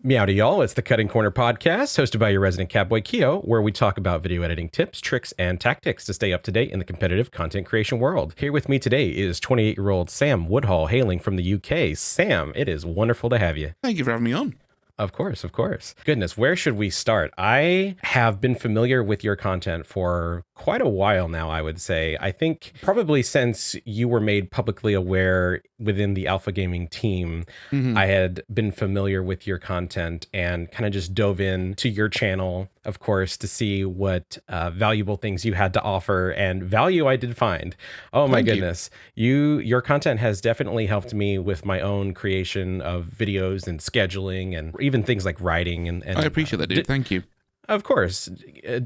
Meow to y'all, it's the Cutting Corner Podcast, hosted by your resident cowboy Keo, where we talk about video editing tips, tricks, and tactics to stay up to date in the competitive content creation world. Here with me today is 28-year-old Sam Woodhall, hailing from the UK. Sam, it is wonderful to have you. Thank you for having me on. Of course, of course. Goodness, where should we start? I have been familiar with your content for quite a while now, I would say. I think probably since you were made publicly aware within the Alpha Gaming team, I had been familiar with your content and kind of just dove into your channel, of course, to see what valuable things you had to offer, and value I did find. Oh my goodness. Your content has definitely helped me with my own creation of videos and scheduling and even things like writing. And I appreciate that, dude. Thank you. Of course,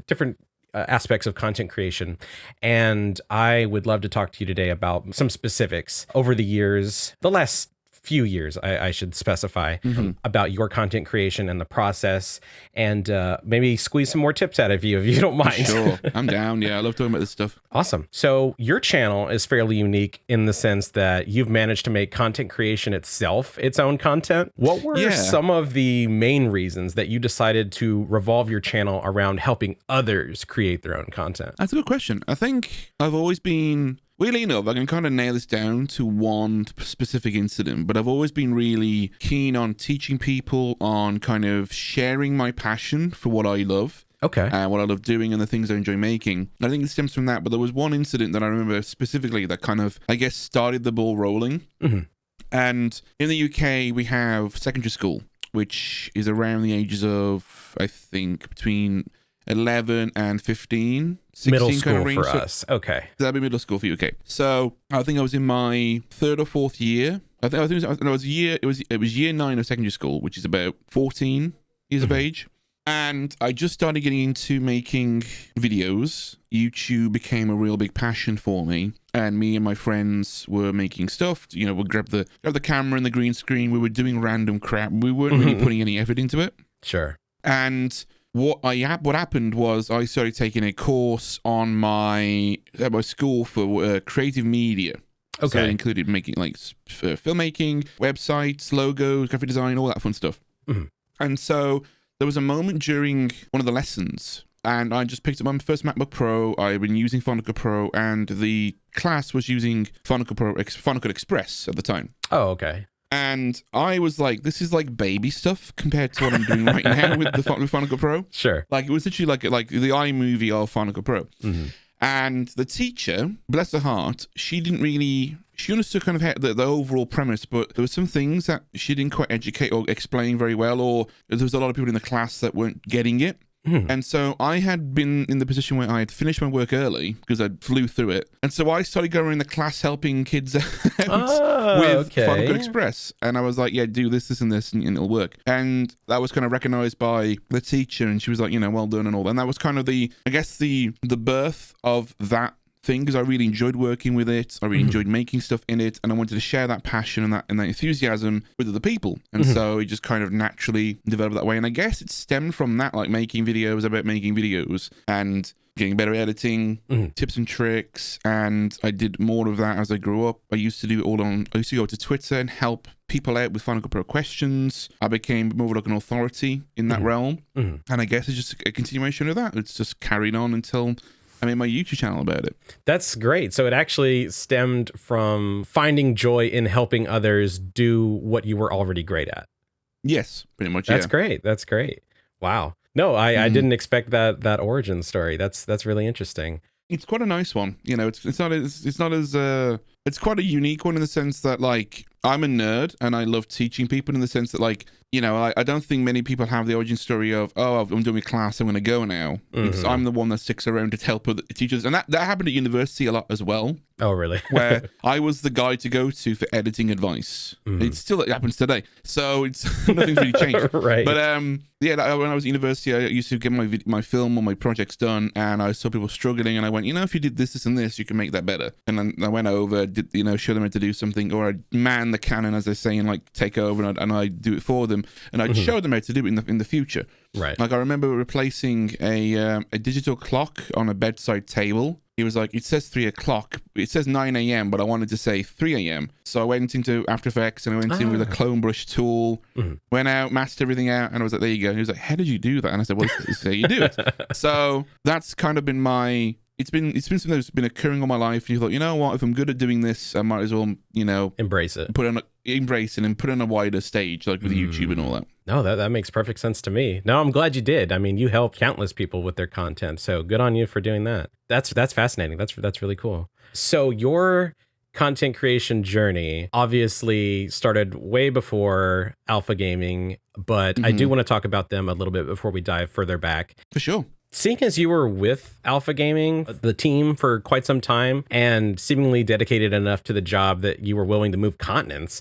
different aspects of content creation. And I would love to talk to you today about some specifics over the years, the last few years, I should specify, about your content creation and the process, and maybe squeeze some more tips out of you if you don't mind. Sure, I'm down. Yeah, I love talking about this stuff. Awesome. So your channel is fairly unique in the sense that you've managed to make content creation itself its own content. What were some of the main reasons that you decided to revolve your channel around helping others create their own content? That's a good question. I think I've always been... Weirdly enough, I can kind of nail this down to one specific incident, but I've always been really keen on teaching people, on kind of sharing my passion for what I love. Okay. And what I love doing and the things I enjoy making. I think it stems from that, but there was one incident that I remember specifically that kind of, I guess, started the ball rolling. And in the UK, we have secondary school, which is around the ages of, I think, between 11 and 15. 16 middle school kind of range. For us. Okay. That'd be middle school for you. Okay. So I think I was in my third or fourth year. I think it was year 9 of secondary school, which is about 14 years of age. And I just started getting into making videos. YouTube became a real big passion for me. And me and my friends were making stuff. You know, we'd grab the camera and the green screen. We were doing random crap. We weren't really putting any effort into it. Sure. And what happened was I started taking a course on at my school for creative media. Okay. So it included making like filmmaking, websites, logos, graphic design, all that fun stuff. And so there was a moment during one of the lessons, and I just picked up my first MacBook Pro. I've been using Final Cut Pro, and the class was using Final Cut Express at the time. Oh, okay. And I was like, this is like baby stuff compared to what I'm doing right now with Final Cut Pro. Sure. Like, it was literally like the iMovie of Final Cut Pro. And the teacher, bless her heart, she understood kind of the overall premise, but there were some things that she didn't quite educate or explain very well, or there was a lot of people in the class that weren't getting it. And so I had been in the position where I had finished my work early because I flew through it. And so I started going in the class helping kids out with Final Cut Express. And I was like, yeah, do this, and this, and it'll work. And that was kind of recognized by the teacher. And she was like, you know, well done and all that. And that was kind of the birth of that thing, because I really enjoyed working with it. I really enjoyed making stuff in it, and I wanted to share that passion and that enthusiasm with other people. And so it just kind of naturally developed that way. And I guess it stemmed from that, like making videos about making videos and getting better editing, tips and tricks. And I did more of that as I grew up. I used to go to Twitter and help people out with Final Cut Pro questions. I became more like an authority in that realm. And I guess it's just a continuation of that. It's just carried on until I made my YouTube channel about it. That's great. So it actually stemmed from finding joy in helping others do what you were already great at. Yes, pretty much. That's great. That's great. Wow. No, I didn't expect that origin story. That's really interesting. It's quite a nice one. You know, it's quite a unique one in the sense that, like, I'm a nerd and I love teaching people in the sense that, like, you know, I don't think many people have the origin story of, oh, I'm doing a class, I'm going to go now. It's, I'm the one that sticks around to help other teachers. And that happened at university a lot as well. Oh, really? Where I was the guy to go to for editing advice. It happens today. So nothing's really changed. Right. But yeah, when I was at university, I used to get my film or my projects done, and I saw people struggling, and I went, you know, if you did this, and this, you can make that better. And then I went over, show them how to do something, or I'd man the cannon, as they say, and like take over, and I'd do it for them, and I'd show them how to do it in the future. Right. Like I remember replacing a digital clock on a bedside table he was like, it says 3 o'clock. It says 9 a.m., but I wanted to say 3 a.m. So I went into After Effects and I went in with a clone brush tool, went out, masked everything out, and I was like, there you go. And he was like, how did you do that? And I said, well, this is how you do it. So that's kind of been my... It's been something that's been occurring all my life. And you thought, you know what? If I'm good at doing this, I might as well, embrace it, embrace it, and put it on a wider stage, like with YouTube and all that. No, that makes perfect sense to me. No, I'm glad you did. I mean, you helped countless people with their content, so good on you for doing that. That's fascinating. That's really cool. So your content creation journey obviously started way before Alpha Gaming, but I do want to talk about them a little bit before we dive further back. For sure. Seeing as you were with Alpha Gaming, the team, for quite some time, and seemingly dedicated enough to the job that you were willing to move continents,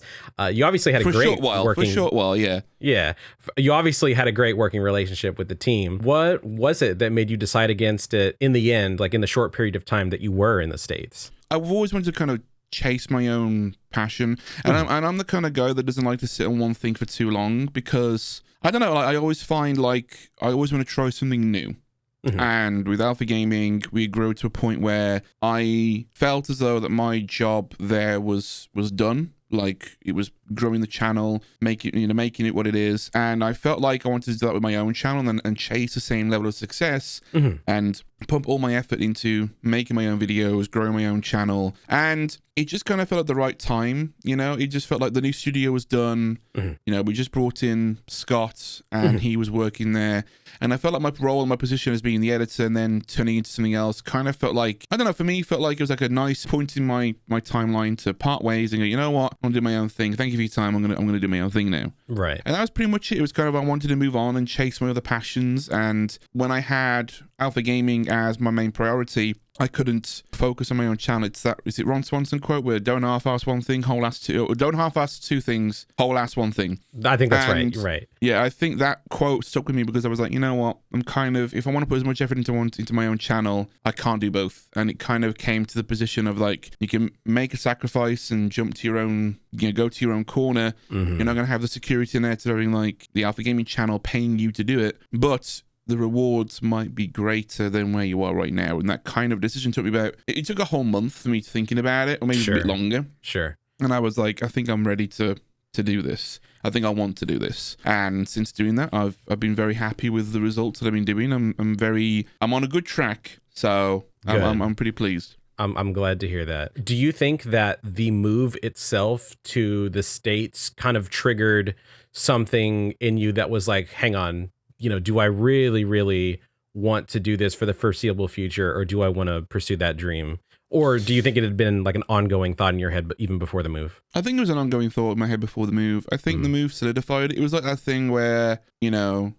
you obviously had a great For a short while, yeah. Yeah. You obviously had a great working relationship with the team. What was it that made you decide against it in the end, like in the short period of time that you were in the States? I've always wanted to kind of chase my own passion, and I'm the kind of guy that doesn't like to sit on one thing for too long, because I don't know, I always find like I always want to try something new. And with Alpha Gaming, we grew to a point where I felt as though that my job there was done. Like, it was growing the channel, making it what it is, and I felt like I wanted to do that with my own channel and chase the same level of success and pump all my effort into making my own videos, growing my own channel, and it just kind of felt at the right time. It just felt like the new studio was done. We just brought in Scott, and he was working there, and I felt like my role and my position as being the editor and then turning into something else kind of felt like, I don't know, for me, felt like it was like a nice point in my timeline to part ways and go, you know what, I'm gonna do my own thing. Thank you for your time. I'm gonna do my own thing now. Right. And that was pretty much it. It was kind of, I wanted to move on and chase my other passions, and when I had Alpha Gaming as my main priority, I couldn't focus on my own channel. Is it Ron Swanson quote where don't half-ass one thing, whole ass two, or don't half-ass two things, whole ass one thing? I think that's right. Yeah, I think that quote stuck with me because I was like, you know what? I'm kind of, if I want to put as much effort into my own channel, I can't do both. And it kind of came to the position of like, you can make a sacrifice and jump to your own, go to your own corner. You're not going to have the security net to having like the Alpha Gaming channel paying you to do it, but the rewards might be greater than where you are right now. And that kind of decision took me about, it took a whole month for me thinking about it, or maybe a bit longer. Sure. And I was like, I think I'm ready to do this. I think I want to do this. And since doing that, I've been very happy with the results that I've been doing. I'm on a good track. So I'm pretty pleased. I'm glad to hear that. Do you think that the move itself to the States kind of triggered something in you that was like, hang on, do I really, really want to do this for the foreseeable future, or do I want to pursue that dream? Or do you think it had been like an ongoing thought in your head, but even before the move? I think it was an ongoing thought in my head before the move. I think the move solidified it. It was like that thing where,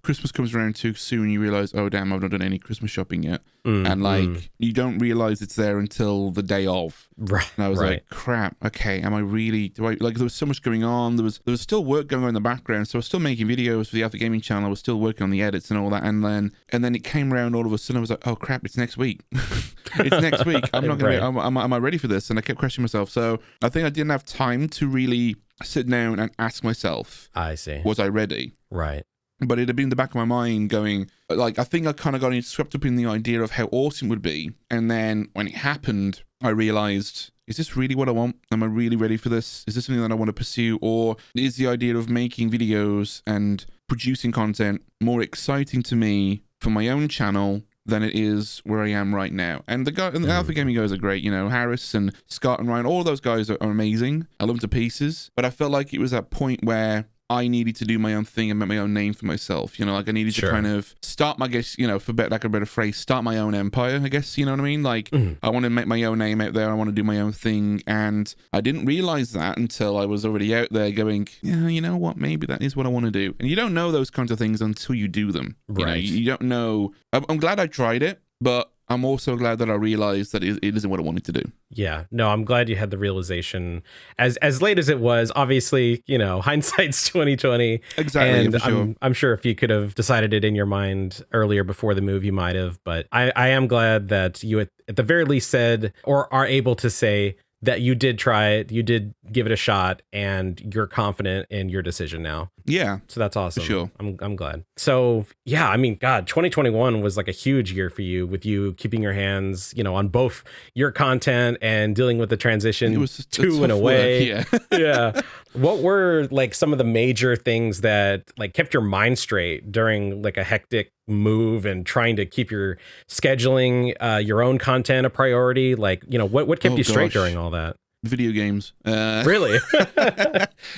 Christmas comes around too soon. You realize, oh, damn, I've not done any Christmas shopping yet. And you don't realize it's there until the day of. Right. And I was like, crap, okay, am I really, there was so much going on. There was still work going on in the background. So I was still making videos for the Alpha Gaming channel. I was still working on the edits and all that. And then it came around all of a sudden. I was like, oh, crap, it's next week. It's next week. I'm not going to, am I ready for this? And I kept questioning myself. So I think I didn't have time to really sit down and ask myself, I see, was I ready? Right. But it had been in the back of my mind going, like, I think I kind of got swept up in the idea of how awesome it would be. And then when it happened, I realized, is this really what I want? Am I really ready for this? Is this something that I want to pursue? Or is the idea of making videos and producing content more exciting to me for my own channel than it is where I am right now? And the Alpha Gaming guys are great, Harris and Scott and Ryan, all of those guys are amazing. I love them to pieces. But I felt like it was that point where I needed to do my own thing and make my own name for myself. Like I needed to kind of start my, for lack of a better phrase, start my own empire, I guess, you know what I mean? Like I want to make my own name out there. I want to do my own thing. And I didn't realize that until I was already out there going, yeah, you know what? Maybe that is what I want to do. And you don't know those kinds of things until you do them. Right. You don't know. I'm glad I tried it, but I'm also glad that I realized that it isn't what I wanted to do. Yeah, no, I'm glad you had the realization as late as it was. Obviously, hindsight's 2020. Exactly. And for sure. I'm sure if you could have decided it in your mind earlier before the move, you might have. But I am glad that you at the very least said, or are able to say, that you did try it, you did give it a shot, and you're confident in your decision now. Yeah. So that's awesome. For sure. I'm glad. So yeah, I mean, God, 2021 was like a huge year for you, with you keeping your hands, on both your content and dealing with the transition to and away. Work, yeah. Yeah. What were like some of the major things that like kept your mind straight during like a hectic move and trying to keep your scheduling, your own content a priority? Like, what kept you straight during all that? Video games. Really?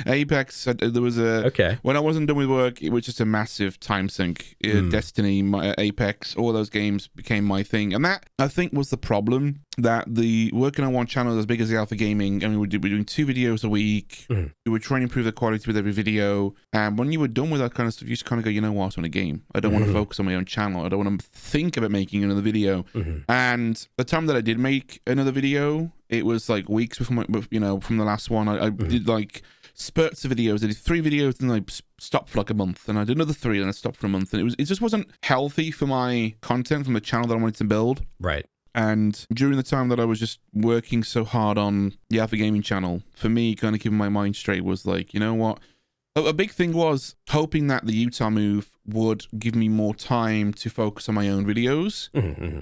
Apex. There was when I wasn't done with work, it was just a massive time sink. Destiny, Apex, all those games became my thing, and that I think was the problem. That the working on one channel as big as the Alpha Gaming, and we were doing 2 videos a week. We were trying to improve the quality with every video, and when you were done with that kind of stuff, you just kind of go, you know what, I'm on a game. I don't want to focus on my own channel. I don't want to think about making another video. And the time that I did make another video, it was like weeks before from the last one. I did like spurts of videos. I did 3 videos and I stopped for like a month, and I did another 3 and I stopped for a month, and it just wasn't healthy for my content from the channel that I wanted to build. Right. And during the time that I was just working so hard on the Alpha Gaming channel, for me, kind of keeping my mind straight was like, you know what? A big thing was hoping that the Utah move would give me more time to focus on my own videos.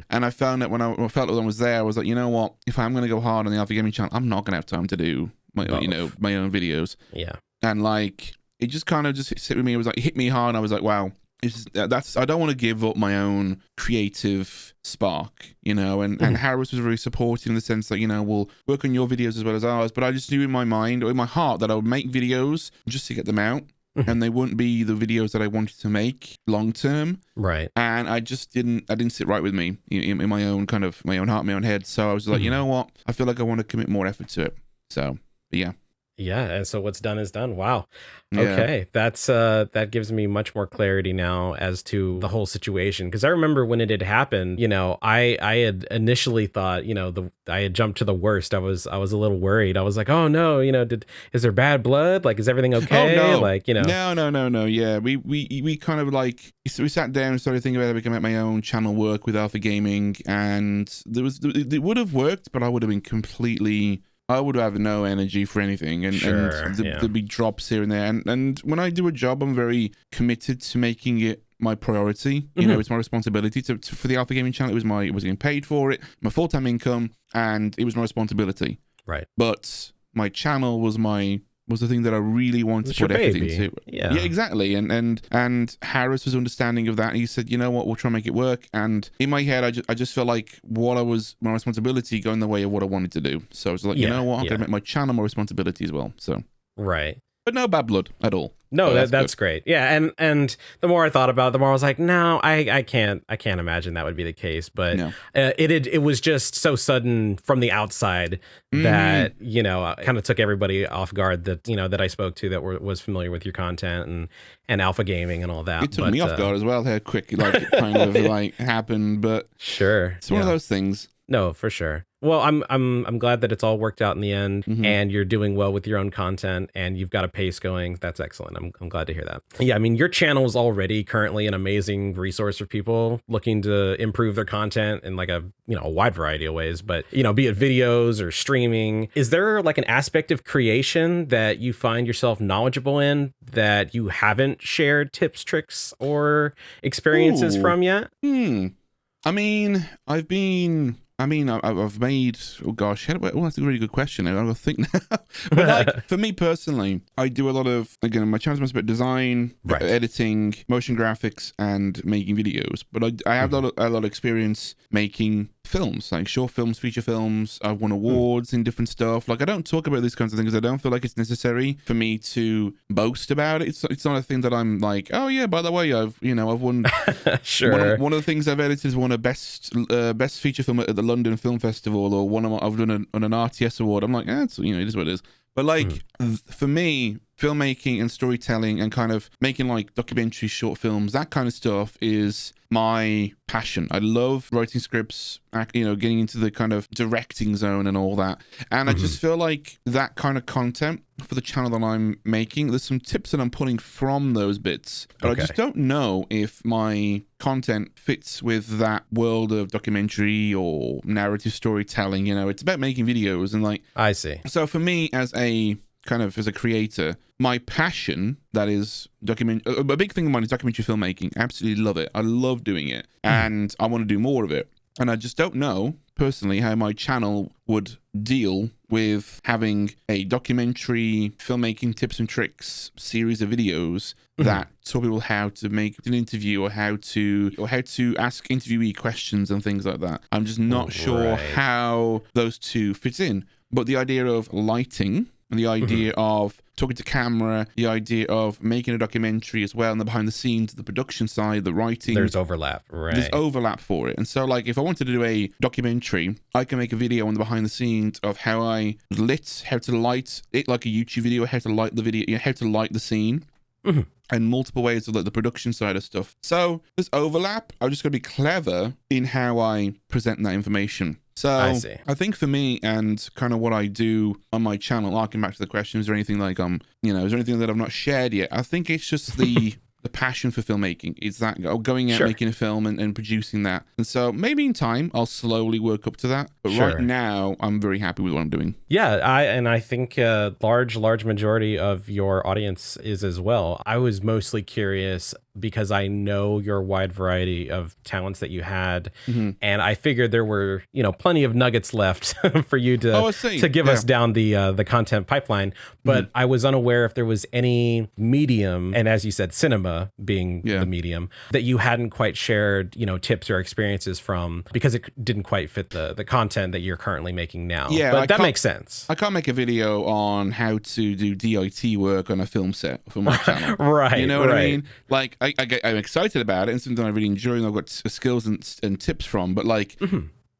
And I found that when I felt that I was there, I was like, you know what? If I'm going to go hard on the Alpha Gaming channel, I'm not going to have time to do my my own videos. Yeah. And like, it just kind of just hit with me. It was like, it hit me hard. And I was like, wow. I don't want to give up my own creative spark, and Harris was very supportive in the sense that, we'll work on your videos as well as ours, but I just knew in my mind or in my heart that I would make videos just to get them out, and they wouldn't be the videos that I wanted to make long term. Right. And I didn't sit right with me in my own kind of, my own heart, my own head. So I was like, you know what? I feel like I want to commit more effort to it. So, but yeah. Yeah, and so what's done is done. Wow. Yeah. Okay, that gives me much more clarity now as to the whole situation, because I remember when it had happened, I had initially thought, I had jumped to the worst. I was a little worried. I was like, oh no, is there bad blood? Like, is everything okay? Oh no, like, no. Yeah, we kind of like we sat down and started thinking about how we can make my own channel work with Alpha Gaming, and it would have worked, but I would have been completely. I would have no energy for anything, and there'd be drops here and there. And when I do a job, I'm very committed to making it my priority. It's my responsibility for the Alpha Gaming channel. I was getting paid for it, my full-time income, and it was my responsibility. Right. But my channel was the thing that I really wanted to put effort into. Yeah, exactly. And Harris was understanding of that. He said, you know what, we'll try and make it work. And in my head, I just felt like my responsibility going the way of what I wanted to do. So I was like, you know what, I'm going to make my channel my responsibility as well. So right. But no bad blood at all. No, that's great. Yeah, and the more I thought about it, the more I was like, no, I can't imagine that would be the case. But no. It was just so sudden from the outside that kind of took everybody off guard that I spoke to that was familiar with your content and Alpha Gaming and all that. It took me off guard as well. How quick it kind of happened, but sure, it's one of those things. No, for sure. Well, I'm glad that it's all worked out in the end, and you're doing well with your own content, and you've got a pace going. That's excellent. I'm glad to hear that. Yeah, I mean, your channel is already currently an amazing resource for people looking to improve their content in like a wide variety of ways. But be it videos or streaming, is there like an aspect of creation that you find yourself knowledgeable in that you haven't shared tips, tricks, or experiences from yet? I've made, oh gosh, that's a really good question. I don't think now. But for me personally, I do a lot of, again, my channel's about design, editing, motion graphics, and making videos. But I have a lot of experience making films, like short films, feature films. I've won awards in different stuff. Like, I don't talk about these kinds of things. I don't feel like it's necessary for me to boast about it. It's not a thing that I'm like, oh yeah, by the way, I've won. Sure. One of the things I've edited is won a best feature film at the London Film Festival, or I've done an RTS award. I'm like, it is what it is. But like, for me, filmmaking and storytelling and kind of making like documentary short films, that kind of stuff is my passion. I love writing scripts, getting into the kind of directing zone and all that. And I just feel like that kind of content for the channel that I'm making, there's some tips that I'm pulling from those bits, but I just don't know if my content fits with that world of documentary or narrative storytelling. It's about making videos and like, I see. So for me as a creator, my passion, that is a big thing of mine is documentary filmmaking. Absolutely love it. I love doing it and I want to do more of it. And I just don't know personally how my channel would deal with having a documentary filmmaking tips and tricks series of videos that taught people how to make an interview or how to ask interviewee questions and things like that. I'm just not sure how those two fit in. But the idea of lighting, and the idea of talking to camera, the idea of making a documentary as well, and the behind the scenes, the production side, the writing. There's overlap, right? There's overlap for it. And so like if I wanted to do a documentary, I can make a video on the behind the scenes of how I lit, how to light it like a YouTube video, how to light the video, how to light the scene. And multiple ways of like the production side of stuff. So there's overlap. I'm just going to be clever in how I present that information. So I think for me and kind of what I do on my channel, I'll come back to the question, is there anything like, is there anything that I've not shared yet? I think it's just the passion for filmmaking. It's that going out, making a film and producing that. And so maybe in time, I'll slowly work up to that. But right now, I'm very happy with what I'm doing. Yeah, I think a large majority of your audience is as well. I was mostly curious because I know your wide variety of talents that you had, and I figured there were plenty of nuggets left for you to give us down the content pipeline. But I was unaware if there was any medium, and as you said, cinema being the medium, that you hadn't quite shared tips or experiences from, because it didn't quite fit the content that you're currently making now. Yeah, but that makes sense. I can't make a video on how to do DIT work on a film set for my channel. Right. You know what I mean? Like I'm excited about it and something I really enjoy and I've got skills and tips from, but like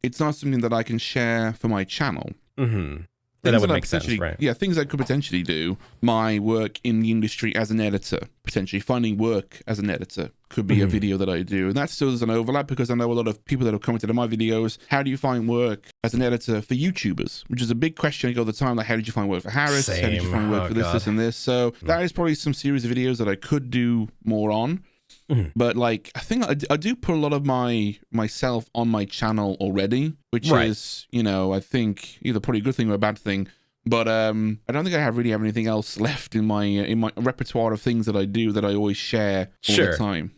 it's not something that I can share for my channel. That would make sense, right? Yeah, things I could potentially do. My work in the industry as an editor, potentially finding work as an editor could be a video that I do. And that still is an overlap because I know a lot of people that have commented on my videos. How do you find work as an editor for YouTubers? Which is a big question I get all the time. Like, how did you find work for Harris? How did you find work for this, and this? So that is probably some series of videos that I could do more on. But like, I think I do put a lot of myself on my channel already, which is, I think either probably a good thing or a bad thing. But I don't think I really have anything else left in my repertoire of things that I do that I always share all the time,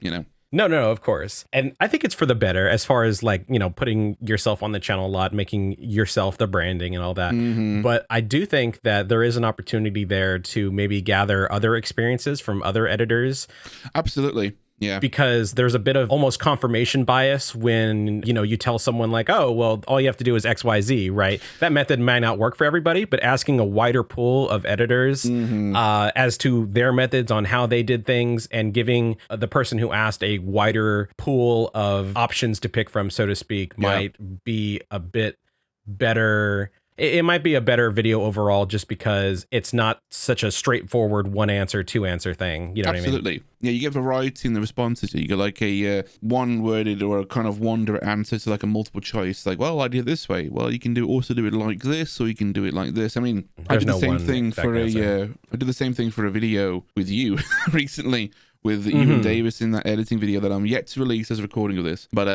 No, of course. And I think it's for the better as far as like, putting yourself on the channel a lot, making yourself the branding and all that. But I do think that there is an opportunity there to maybe gather other experiences from other editors. Absolutely. Yeah. Because there's a bit of almost confirmation bias when, you tell someone like, oh, well, all you have to do is XYZ, right? That method might not work for everybody, but asking a wider pool of editors as to their methods on how they did things and giving the person who asked a wider pool of options to pick from, so to speak, might be a bit better. It might be a better video overall just because it's not such a straightforward one answer, two answer thing. You know what I mean? Absolutely. Yeah, you get variety in the responses. You get like a one worded or a kind of one direct answer to like a multiple choice. Like, well, I did it this way. Well, you can also do it like this, or you can do it like this. I mean, I did the same thing for I did the same thing for a video with you recently. With Ewan Davis in that editing video that I'm yet to release as a recording of this. But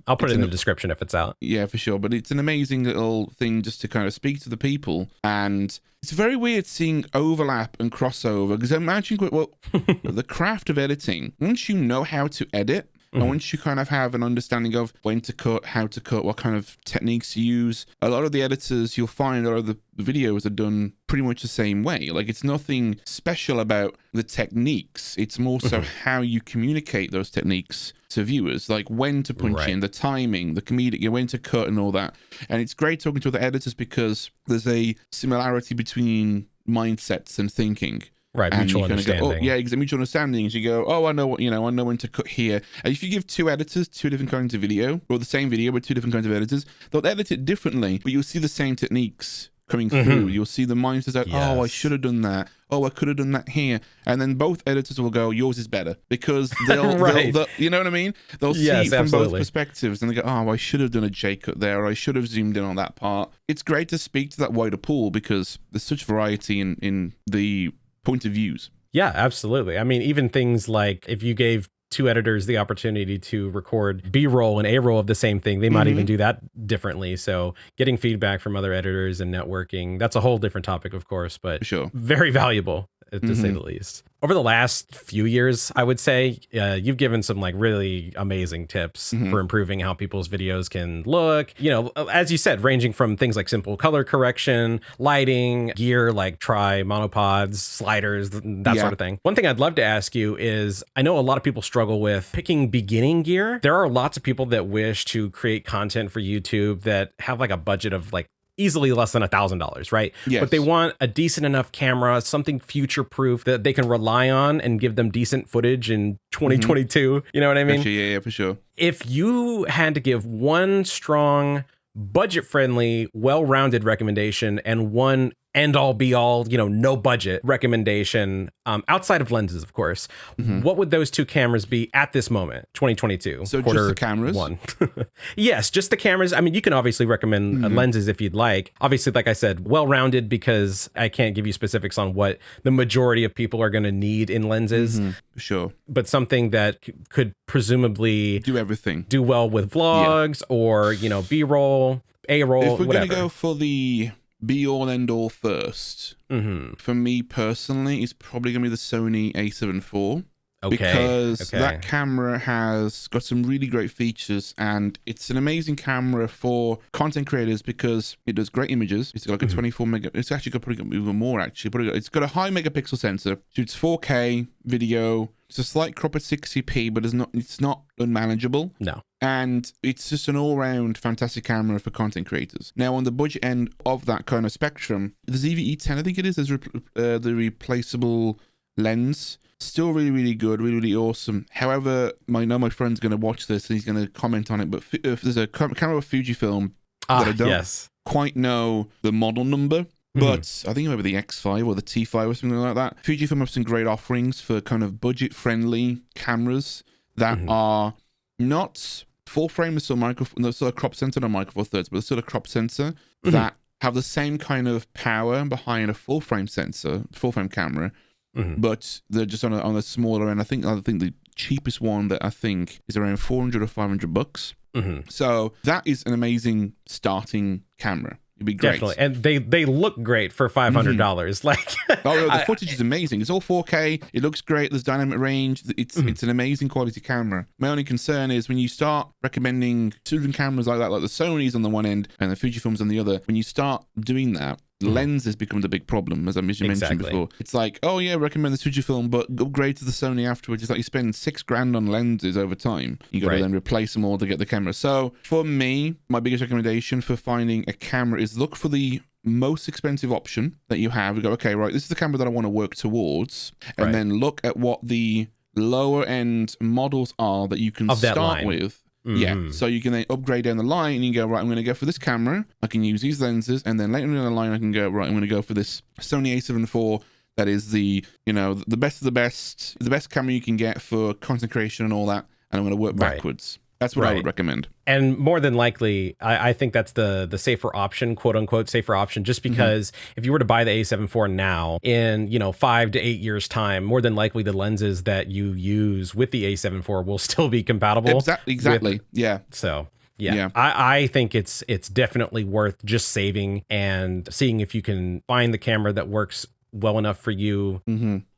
I'll put it in the description if it's out. Yeah, for sure. But it's an amazing little thing just to kind of speak to the people. And it's very weird seeing overlap and crossover. Because imagine, the craft of editing, once you know how to edit, and once you kind of have an understanding of when to cut, how to cut, what kind of techniques to use, a lot of the editors, you'll find a lot of the videos are done pretty much the same way. Like, it's nothing special about the techniques. It's more so how you communicate those techniques to viewers, like when to punch in, the timing, the comedic, when to cut and all that. And it's great talking to other editors because there's a similarity between mindsets and thinking. Right, mutual understanding. Go, mutual understanding. You go, oh, I know I know when to cut here. And if you give two editors two different kinds of video, or the same video with two different kinds of editors, they'll edit it differently, but you'll see the same techniques coming through. You'll see the mindset that, oh, I Yes. should have done that. Oh, I could have done that here. And then both editors will go, yours is better, because Right. they'll you know what I mean? They'll see Yes, it from both absolutely. perspectives, and they go, oh, I should have done a J cut there, or I should have zoomed in on that part. It's great to speak to that wider pool because there's such variety in the point of views. Yeah, absolutely. I mean, even things like if you gave two editors the opportunity to record B-roll and A-roll of the same thing, they might even do that differently. So getting feedback from other editors and networking, that's a whole different topic, of course, but For sure. very valuable, to say the least. Over the last few years, I would say, you've given some like really amazing tips for improving how people's videos can look. You know, as you said, ranging from things like simple color correction, lighting, gear like monopods, sliders, that sort of thing. One thing I'd love to ask you is, I know a lot of people struggle with picking beginning gear. There are lots of people that wish to create content for YouTube that have like a budget of like easily less than $1,000, right? Yes. But they want a decent enough camera, something future proof that they can rely on and give them decent footage in 2022. You know what I mean? Actually, yeah, for sure. If you had to give one strong, budget friendly, well rounded recommendation and one end all be all, you know, no budget recommendation, outside of lenses, of course, what would those two cameras be at this moment, 2022? So just the cameras? One. Yes, just the cameras. I mean, you can obviously recommend lenses if you'd like. Obviously, like I said, well rounded, because I can't give you specifics on what the majority of people are going to need in lenses, For sure. but something that could presumably Do everything. do well with vlogs or, you know, B-roll, A-roll, If we're whatever. going to go for the be-all, end-all first, for me personally, it's probably going to be the Sony A7 IV. Okay. Because that camera has got some really great features, and it's an amazing camera for content creators because it does great images. It's got like a 24 mega. It's actually got probably even more actually. But it's got a high megapixel sensor. Shoots 4K video. It's a slight crop at 60p, but it's not unmanageable. No. And it's just an all-round fantastic camera for content creators. Now, on the budget end of that kind of spectrum, the ZV-E10, I think it is, there's the replaceable lens. Still really, really good, really, really awesome. However, I know my friend's going to watch this and he's going to comment on it, but if there's a camera of Fujifilm that I don't quite know the model number, but I think maybe the X5 or the T5 or something like that. Fujifilm have some great offerings for kind of budget-friendly cameras that are not full frame, they're still a crop sensor, not micro four thirds, but they're still a crop sensor that have the same kind of power behind a full frame sensor, full frame camera, but they're just on a smaller end. I think the cheapest one that I think is around 400 or 500 bucks. So that is an amazing starting camera. It'd be great. Definitely. And they look great for $500. Like, oh, the footage is amazing. It's all 4K. It looks great. There's dynamic range. It's an amazing quality camera. My only concern is when you start recommending certain cameras like that, like the Sony's on the one end and the Fujifilm's on the other, when you start doing that, lenses become the big problem, as I mentioned before. It's like, oh yeah, recommend the Fujifilm, but upgrade to the Sony afterwards. It's like you spend $6,000 on lenses over time. You got to then replace them all to get the camera. So for me, my biggest recommendation for finding a camera is look for the most expensive option that you have. You go, okay, right, this is the camera that I want to work towards, and then look at what the lower end models are that you can start with. Yeah, so you can then upgrade down the line and you go, right, I'm going to go for this camera. I can use these lenses, and then later down the line I can go, right, I'm going to go for this Sony A7 IV. That is the, you know, the best of the best camera you can get for content creation and all that. And I'm going to work backwards. That's what I would recommend. And more than likely, I think that's the safer option, quote unquote, safer option, just because if you were to buy the A7 IV now in, 5 to 8 years time, more than likely the lenses that you use with the A7 IV will still be compatible. Exactly. Yeah. So yeah. I think it's definitely worth just saving and seeing if you can find the camera that works well enough for you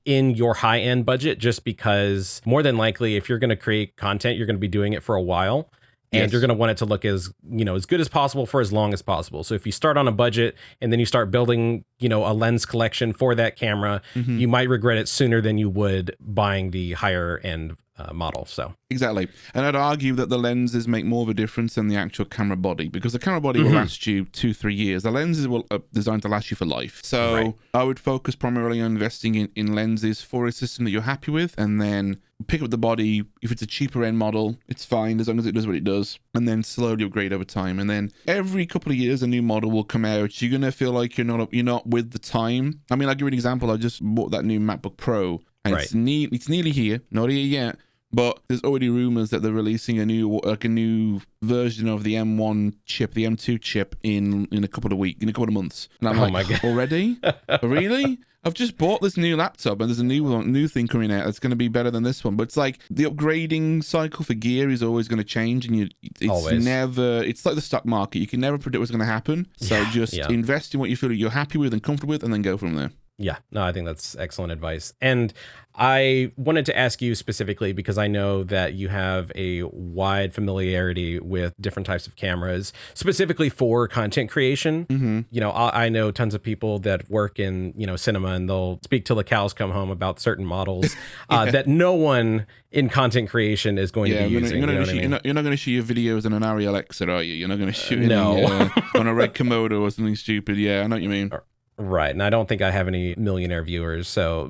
in your high-end budget, just because more than likely, if you're going to create content, you're going to be doing it for a while, and you're going to want it to look as good as possible for as long as possible. So if you start on a budget and then you start building, a lens collection for that camera, you might regret it sooner than you would buying the higher end model. So exactly. And I'd argue that the lenses make more of a difference than the actual camera body, because the camera body will last you 2-3 years. The lenses will designed to last you for life. So I would focus primarily on investing in lenses for a system that you're happy with, and then pick up the body. If it's a cheaper end model, it's fine as long as it does what it does, and then slowly upgrade over time. And then every couple of years a new model will come out. You're gonna feel like you're not with the time. I mean, I'll give you an example. I just bought that new MacBook Pro, and it's nearly here, not here yet, but there's already rumors that they're releasing a new version of the M1 chip, the M2 chip in a couple of months. And I'm my God. Already? Really? I've just bought this new laptop, and there's a new thing coming out that's going to be better than this one. But it's like the upgrading cycle for gear is always going to change, and it's like the stock market. You can never predict what's going to happen. So just invest in what you feel you're happy with and comfortable with, and then go from there. Yeah, no, I think that's excellent advice. And I wanted to ask you specifically because I know that you have a wide familiarity with different types of cameras, specifically for content creation. You know, I know tons of people that work in, cinema, and they'll speak till the cows come home about certain models that no one in content creation is going to be using. You're not going to shoot your videos on an Arri Alexa, are you? You're not going to shoot on a Red Komodo or something stupid. Yeah, I know what you mean. Right. And I don't think I have any millionaire viewers. So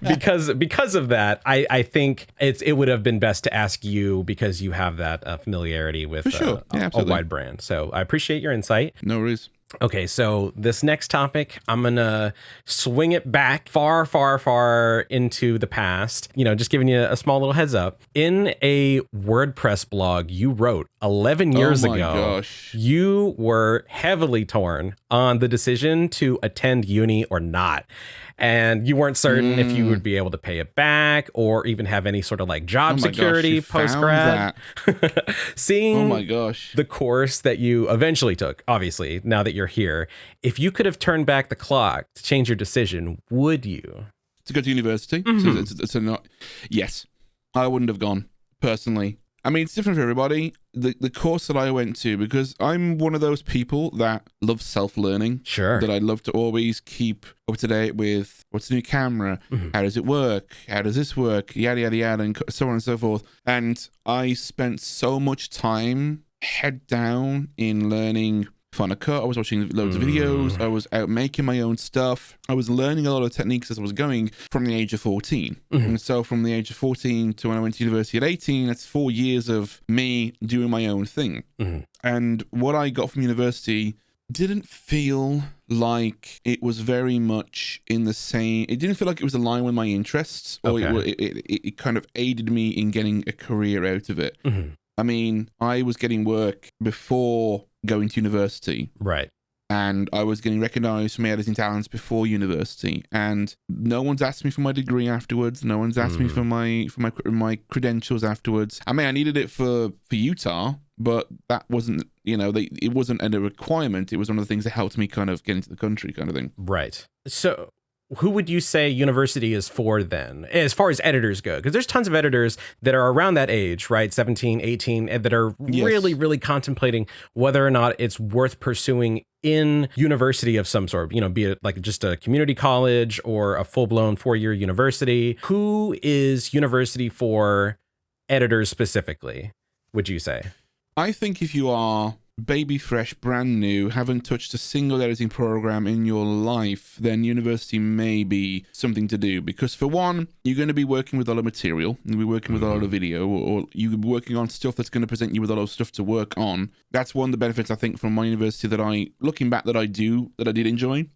because of that, I think it would have been best to ask you because you have that familiarity with a wide brand. So I appreciate your insight. No worries. Okay, so this next topic, I'm going to swing it back far, far, far into the past, just giving you a small little heads up. In a WordPress blog you wrote 11 years ago, gosh. You were heavily torn on the decision to attend uni or not. And you weren't certain if you would be able to pay it back or even have any sort of like job security post-grad. Seeing the course that you eventually took, obviously, now that you're here, if you could have turned back the clock to change your decision, would you? To go to university? Yes, I wouldn't have gone, personally. I mean, it's different for everybody. The course that I went to, because I'm one of those people that love self-learning. Sure. That I love to always keep up to date with what's the new camera, how does it work, how does this work, yada, yada, yada, and so on and so forth. And I spent so much time head down in learning Final Cut. I was watching loads of videos. I was out making my own stuff. I was learning a lot of techniques as I was going from the age of 14. And so from the age of 14 to when I went to university at 18, that's 4 years of me doing my own thing. And what I got from university didn't feel like it was very much in the same, it didn't feel like it was aligned with my interests, or it kind of aided me in getting a career out of it. I mean, I was getting work before going to university. Right. And I was getting recognized for my editing talents before university. And no one's asked me for my degree afterwards. No one's asked me for my credentials afterwards. I mean, I needed it for Utah, but that wasn't, it wasn't a requirement. It was one of the things that helped me kind of get into the country kind of thing. Right. So who would you say university is for then, as far as editors go? Because there's tons of editors that are around that age, right? 17, 18, that are really, really contemplating whether or not it's worth pursuing in university of some sort, be it like just a community college or a full-blown 4-year university. Who is university for editors specifically, would you say? I think if you are baby fresh, brand new, haven't touched a single editing program in your life, then university may be something to do. Because for one, you're going to be working with a lot of material, you'll be working with a lot of video, or you'll be working on stuff that's going to present you with a lot of stuff to work on. That's one of the benefits, I think, from my university looking back, that I did enjoy.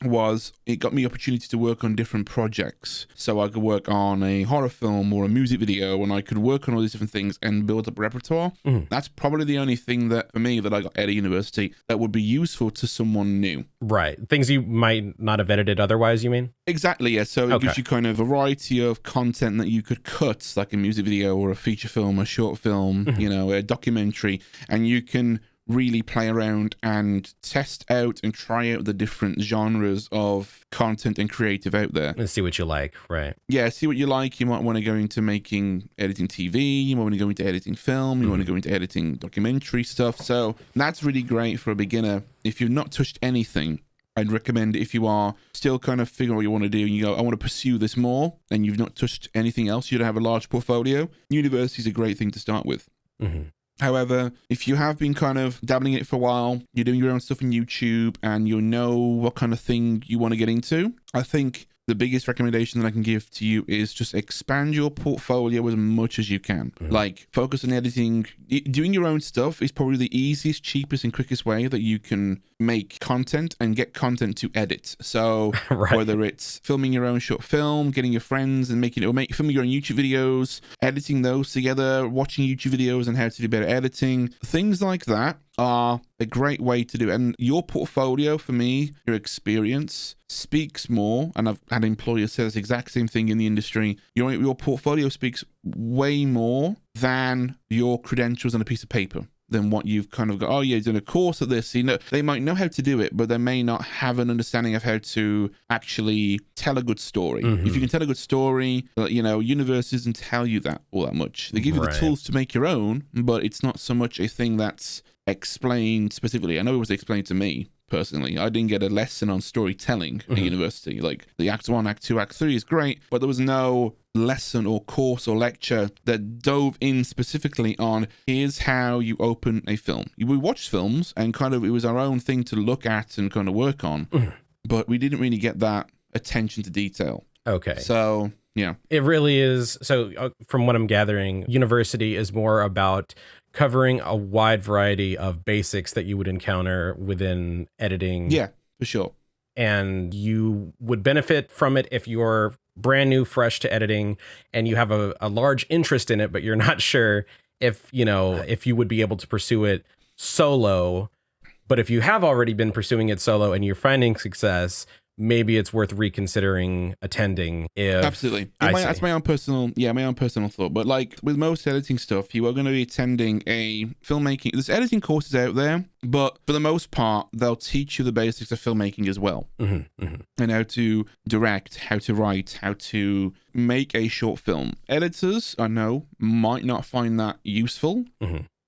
Was it got me opportunity to work on different projects. So I could work on a horror film or a music video, and I could work on all these different things and build up repertoire. That's probably the only thing that for me that I got at a university that would be useful to someone new. Right. Things you might not have edited otherwise, you mean? Exactly, yeah. So it gives you kind of a variety of content that you could cut, like a music video or a feature film, a short film, a documentary, and you can really play around and test out and try out the different genres of content and creative out there. And see what you like, right? Yeah, see what you like. You might want to go into editing TV, you might want to go into editing film, you want to go into editing documentary stuff. So that's really great for a beginner. If you've not touched anything, I'd recommend if you are still kind of figuring what you want to do and you go, I want to pursue this more, and you've not touched anything else, you don't have a large portfolio, university is a great thing to start with. Mm-hmm. However, if you have been kind of dabbling in it for a while, you're doing your own stuff on YouTube, and you know what kind of thing you want to get into, I think the biggest recommendation that I can give to you is just expand your portfolio as much as you can. Mm-hmm. Like, focus on editing. Doing your own stuff is probably the easiest, cheapest, and quickest way that you can make content and get content to edit. So Right. whether it's filming your own short film, getting your friends and filming your own YouTube videos, editing those together, watching YouTube videos on how to do better editing, things like that are a great way to do it. And your portfolio, for me, your experience speaks more, and I've had employers say this exact same thing in the industry. Your portfolio speaks way more than your credentials on a piece of paper, than what you've kind of got. Oh, yeah, you're doing a course of this. You know, they might know how to do it, but they may not have an understanding of how to actually tell a good story. Mm-hmm. If you can tell a good story, you know, universities doesn't tell you that all that much. They give you the Right. tools to make your own, but it's not so much a thing that's explained specifically. I know it was explained to me personally. I didn't get a lesson on storytelling at university. Like, the Act 1, Act 2, Act 3 is great, but there was no lesson or course or lecture that dove in specifically on here's how you open a film. We watched films and kind of it was our own thing to look at and kind of work on, but we didn't really get that attention to detail. Okay. So, yeah. It really is. So from what I'm gathering, university is more about covering a wide variety of basics that you would encounter within editing. Yeah, for sure. And you would benefit from it if you're brand new, fresh to editing, and you have a large interest in it, but you're not sure if, you know, if you would be able to pursue it solo. But if you have already been pursuing it solo and you're finding success, maybe it's worth reconsidering attending. Absolutely. That's my own personal thought. But like with most editing stuff, you are going to be attending a filmmaking. There's editing courses out there, but for the most part, they'll teach you the basics of filmmaking as well. And how to direct, how to write, how to make a short film. Editors, I know, might not find that useful,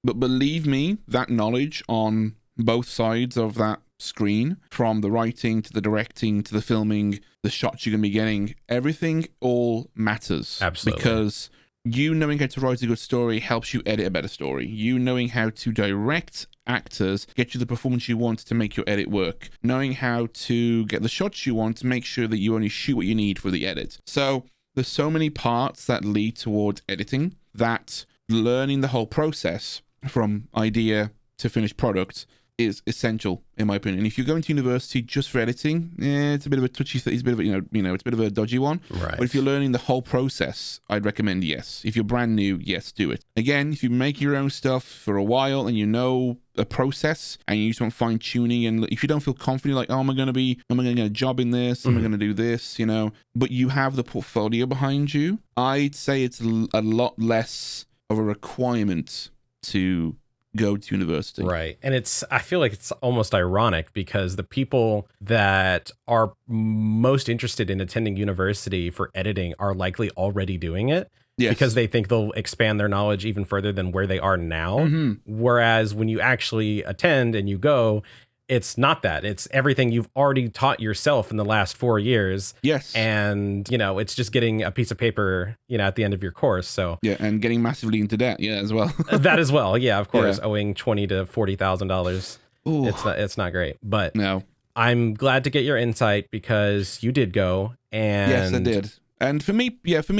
but believe me, that knowledge on both sides of that screen, from the writing to the directing to the filming, the shots you're going to be getting, everything all matters. Absolutely. Because you knowing how to write a good story helps you edit a better story. You knowing how to direct actors get you the performance you want to make your edit work. Knowing how to get the shots you want to make sure that you only shoot what you need for the edit. So there's so many parts that lead towards editing that learning the whole process from idea to finished product is essential, in my opinion. If you're going to university just for editing, it's a bit of a touchy thing. It's a bit of a, it's a bit of a dodgy one. Right. But if you're learning the whole process, I'd recommend yes. If you're brand new, yes, do it. Again, if you make your own stuff for a while and you know a process and you just want fine tuning, and if you don't feel confident, like, oh, am I going to get a job in this? Am I going to do this? You know, but you have the portfolio behind you, I'd say it's a lot less of a requirement to go to university. Right. And I feel like it's almost ironic because the people that are most interested in attending university for editing are likely already doing it. Yes. Because they think they'll expand their knowledge even further than where they are now. Whereas when you actually attend and you go, it's not that. It's everything you've already taught yourself in the last 4 years. Yes. And, it's just getting a piece of paper, at the end of your course. So yeah, and getting massively into debt, as well. That as well. Yeah, of course, owing $20,000 to $40,000. It's not great. But no. I'm glad to get your insight because you did go. And yes, I did. And for me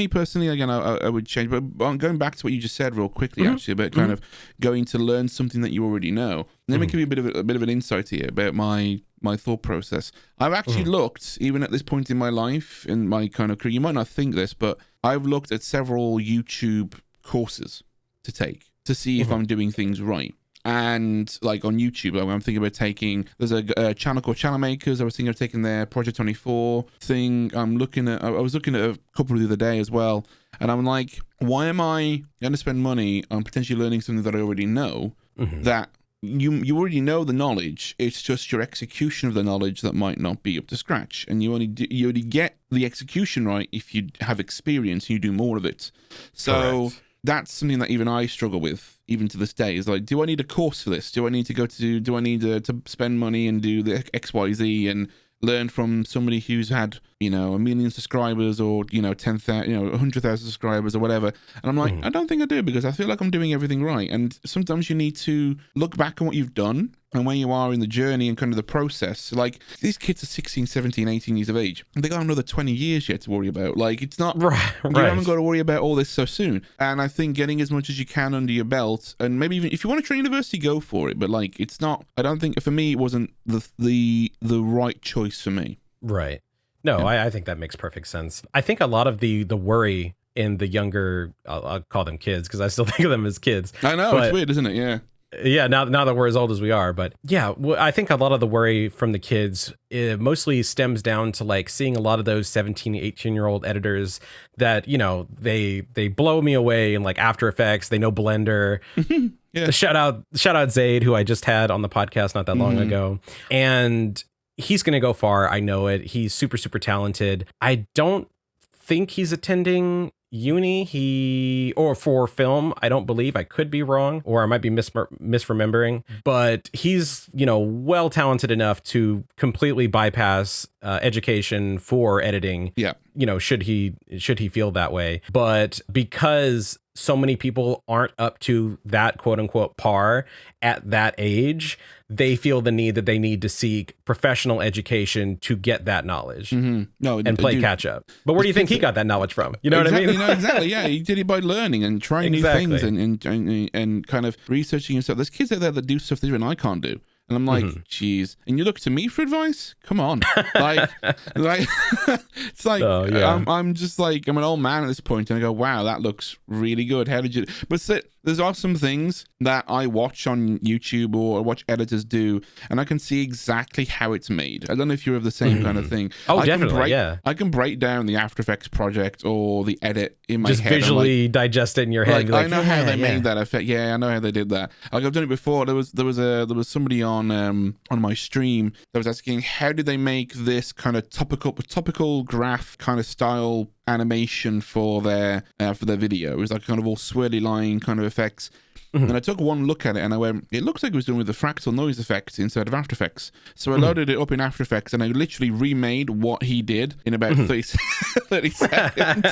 personally, again, I would change. But going back to what you just said real quickly, actually, about kind of going to learn something that you already know. Let me give you a bit of an insight here about my thought process. I've actually looked, even at this point in my life, in my kind of career, you might not think this, but I've looked at several YouTube courses to take to see if I'm doing things right. And like on YouTube, I'm thinking about taking, there's a channel called Channel Makers. I was thinking of taking their Project 24 thing. I was looking at a couple the other day as well. And I'm like, why am I going to spend money on potentially learning something that I already know, that you already know the knowledge? It's just your execution of the knowledge that might not be up to scratch. And you only get the execution right if you have experience and you do more of it. So correct. That's something that even I struggle with. even to this day. Is like, do I need a course for this? Do I need to spend money and do the XYZ and learn from somebody who's had, you know, 1 million subscribers or, you know, 10,000, you know, 100,000 subscribers or whatever. And I'm like, I don't think I do, because I feel like I'm doing everything right. And sometimes you need to look back on what you've done and where you are in the journey and kind of the process. Like, these kids are 16, 17, 18 years of age. And they got another 20 years yet to worry about. Like, it's not, you haven't got to worry about all this so soon. And I think getting as much as you can under your belt, and maybe even if you want to try university, go for it. But like, it's not, I don't think, for me, it wasn't the right choice for me. Right. No, yeah. I think that makes perfect sense. I think a lot of the worry in the younger, I'll call them kids, because I still think of them as kids. I know, it's weird, isn't it? Yeah. Yeah, now that we're as old as we are. But yeah, I think a lot of the worry from the kids mostly stems down to like seeing a lot of those 17, 18-year-old editors that, you know, they blow me away in like After Effects. They know Blender. Yeah. Shout out Zaid, who I just had on the podcast not that long ago. And he's going to go far. I know it. He's super, super talented. I don't think he's attending uni or for film. I don't believe. I could be wrong, or I might be misremembering, but he's, you know, well talented enough to completely bypass education for editing. Yeah. You know, should he feel that way. But because so many people aren't up to that quote unquote par at that age, they feel the need that they need to seek professional education to get that knowledge and play catch up. But where do you think he got that knowledge from? You know what I mean? No, exactly. Yeah, he did it by learning and trying new things and kind of researching himself. There's kids out there that do stuff that even I can't do. And I'm like, geez. And you look to me for advice? Come on. like it's like, I'm just like, I'm an old man at this point, and I go, wow, that looks really good. How did you? But there's awesome things that I watch on YouTube or watch editors do, and I can see exactly how it's made. I don't know if you're of the same kind of thing. Oh, definitely, I can break down the After Effects project or the edit in my head. Just visually digest it in your head. I know how they made that effect. Yeah, I know how they did that. Like, I've done it before. There was somebody on my stream that was asking, how did they make this kind of topical graph kind of style animation for their video? It was like kind of all swirly line kind of effects. And I took one look at it and I went, it looks like it was done with the fractal noise effects instead of After Effects. So I loaded it up in After Effects and I literally remade what he did in about 30 seconds.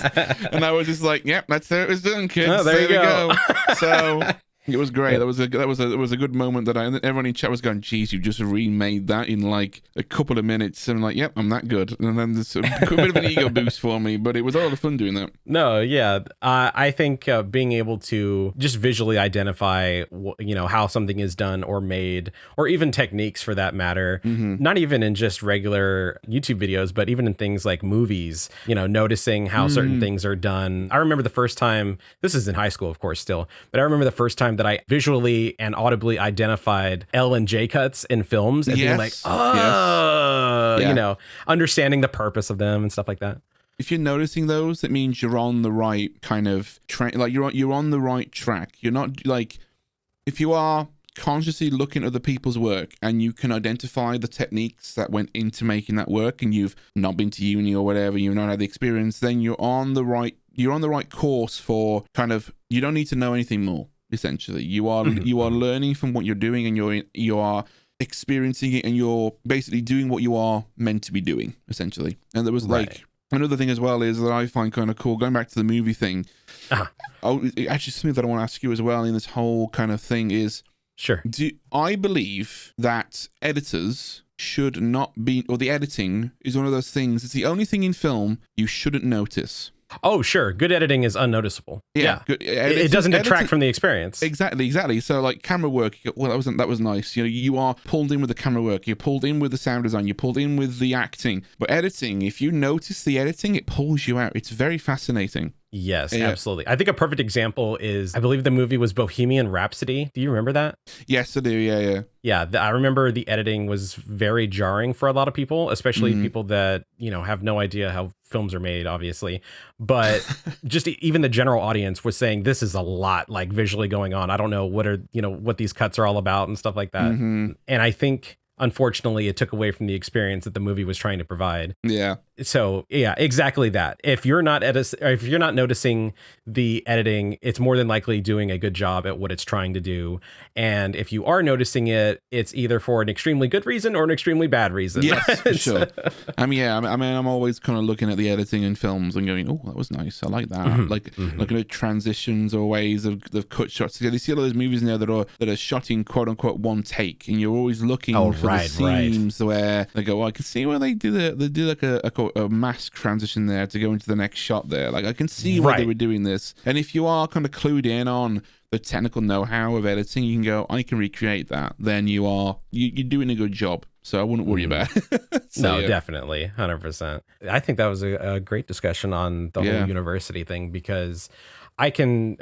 And I was just like, yep, that's how it was done, kids. Oh, there you go. So it was great. That was a good moment that and everyone in chat was going, geez, you just remade that in like a couple of minutes. And I'm like, yep, I'm that good. And then there's a bit of an ego boost for me, but it was a lot of fun doing that. No, yeah. I think being able to just visually identify, you know, how something is done or made, or even techniques for that matter, not even in just regular YouTube videos, but even in things like movies, you know, noticing how certain things are done. I remember the first time, this is in high school, of course, still, but I remember the first time that I visually and audibly identified L and J cuts in films and being like, you know, understanding the purpose of them and stuff like that. If you're noticing those, that means you're on the right kind of track. Like you're on the right track. You're not like, if you are consciously looking at other people's work and you can identify the techniques that went into making that work, and you've not been to uni or whatever, you've not had the experience, then you're on the right course for kind of, you don't need to know anything more. Essentially, you are learning from what you're doing, and you are experiencing it, and you're basically doing what you are meant to be doing, essentially. And there was like another thing as well is that I find kind of cool, going back to the movie thing. Actually, something that I want to ask you as well in this whole kind of thing is, I believe that editors should not be, or the editing is one of those things. It's the only thing in film you shouldn't notice. Oh, sure. Good editing is unnoticeable. Yeah. Good. It doesn't detract from the experience. Exactly. So like camera work, well, that was nice. You know, you are pulled in with the camera work, you're pulled in with the sound design, you're pulled in with the acting. But editing, if you notice the editing, it pulls you out. It's very fascinating. Yes, absolutely. I think a perfect example is, I believe the movie was Bohemian Rhapsody. Do you remember that? Yes, I do. Yeah. Yeah, I remember the editing was very jarring for a lot of people, especially people that, you know, have no idea how films are made, obviously. But just even the general audience was saying, this is a lot like visually going on. I don't know what these cuts are all about and stuff like that. And I think, unfortunately, it took away from the experience that the movie was trying to provide. Yeah. So yeah, exactly that. If you're not if you're not noticing the editing, it's more than likely doing a good job at what it's trying to do. And if you are noticing it, it's either for an extremely good reason or an extremely bad reason. Yes, for sure. I'm always kind of looking at the editing in films and going, oh, that was nice. I like that. Like looking at transitions or ways of cut shots together. You see a lot of those movies now that are shot in quote unquote one take, and you're always looking for the seams where they go, I can see where they do like a mass transition there to go into the next shot there. Like I can see why they were doing this. And if you are kind of clued in on the technical know-how of editing, you can go, I can recreate that. Then you're doing a good job. So I wouldn't worry about it. No, definitely. 100%. I think that was a great discussion on the whole university thing, because I can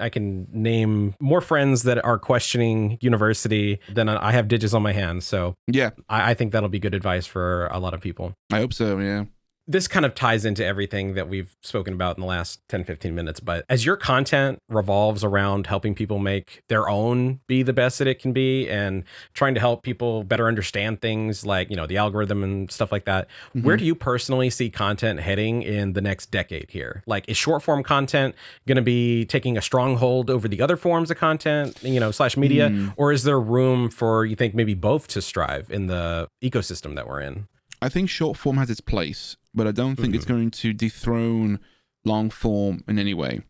name more friends that are questioning university than I have digits on my hands. So yeah, I think that'll be good advice for a lot of people. I hope so, yeah. This kind of ties into everything that we've spoken about in the last 10, 15 minutes. But as your content revolves around helping people make their own be the best that it can be, and trying to help people better understand things like, the algorithm and stuff like that, where do you personally see content heading in the next decade here? Like, is short form content going to be taking a stronghold over the other forms of content, / media? Or is there room for, you think, maybe both to strive in the ecosystem that we're in? I think short form has its place, but I don't think it's going to dethrone long form in any way.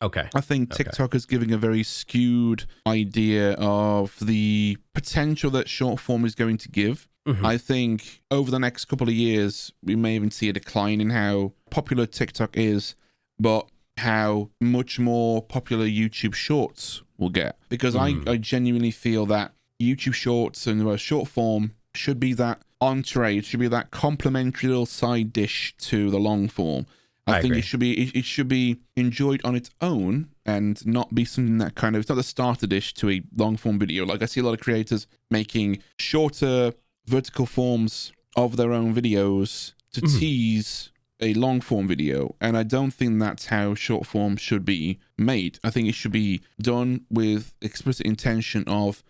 Okay. I think TikTok is giving a very skewed idea of the potential that short form is going to give. I think over the next couple of years, we may even see a decline in how popular TikTok is, but how much more popular YouTube Shorts will get. Because I genuinely feel that YouTube Shorts and short form should be that entree, it should be that complimentary little side dish to the long form. I think agree. it should be enjoyed on its own and not be something that kind of, it's not the starter dish to a long form video. Like I see a lot of creators making shorter vertical forms of their own videos to tease a long form video, and I don't think that's how short form should be made. I think it should be done with explicit intention of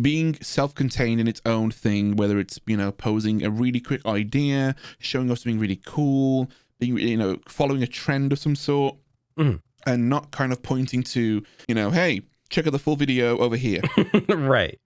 being self-contained in its own thing, whether it's posing a really quick idea, showing off something really cool, being following a trend of some sort, and not kind of pointing to hey, check out the full video over here. right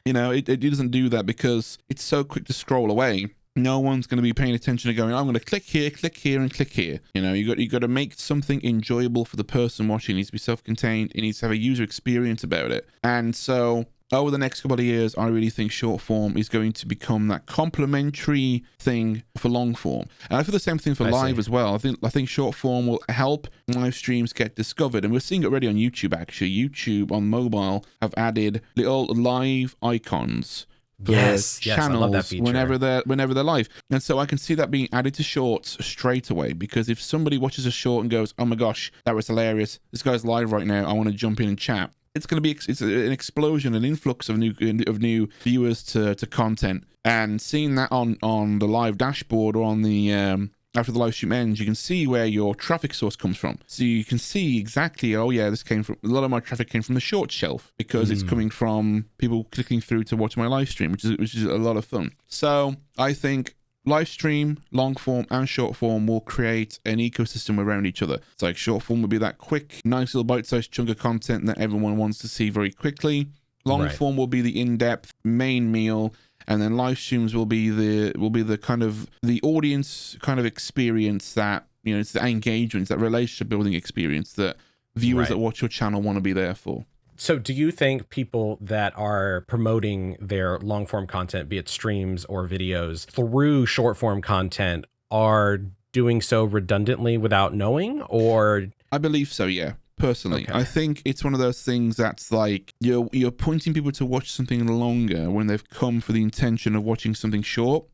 it doesn't do that because it's so quick to scroll away. No one's going to be paying attention to going, I'm going to click here, and click here. You got to make something enjoyable for the person watching. It needs to be self-contained. It needs to have a user experience about it. And so over the next couple of years, I really think short form is going to become that complementary thing for long form. And I feel the same thing for live as well. I think short form will help live streams get discovered. And we're seeing it already on YouTube, actually. YouTube on mobile have added little live icons for channels whenever they're live. And so I can see that being added to shorts straight away, because if somebody watches a short and goes, oh my gosh, that was hilarious, this guy's live right now, I want to jump in and chat, it's going to be it's an explosion, an influx of new viewers to content. And seeing that on the live dashboard or on the after the live stream ends, you can see where your traffic source comes from. So you can see exactly, oh yeah, this came from, a lot of my traffic came from the short shelf, because it's coming from people clicking through to watch my live stream, which is a lot of fun. So I think live stream, long form, and short form will create an ecosystem around each other. It's like short form will be that quick, nice little bite-sized chunk of content that everyone wants to see very quickly. Long form will be the in-depth main meal, and then live streams will be the kind of the audience kind of experience that it's the engagement, it's that relationship building experience that viewers that watch your channel want to be there for. So do you think people that are promoting their long form content, be it streams or videos, through short form content are doing so redundantly without knowing? Or I believe so, yeah. Personally, I think it's one of those things that's like you're pointing people to watch something longer when they've come for the intention of watching something short,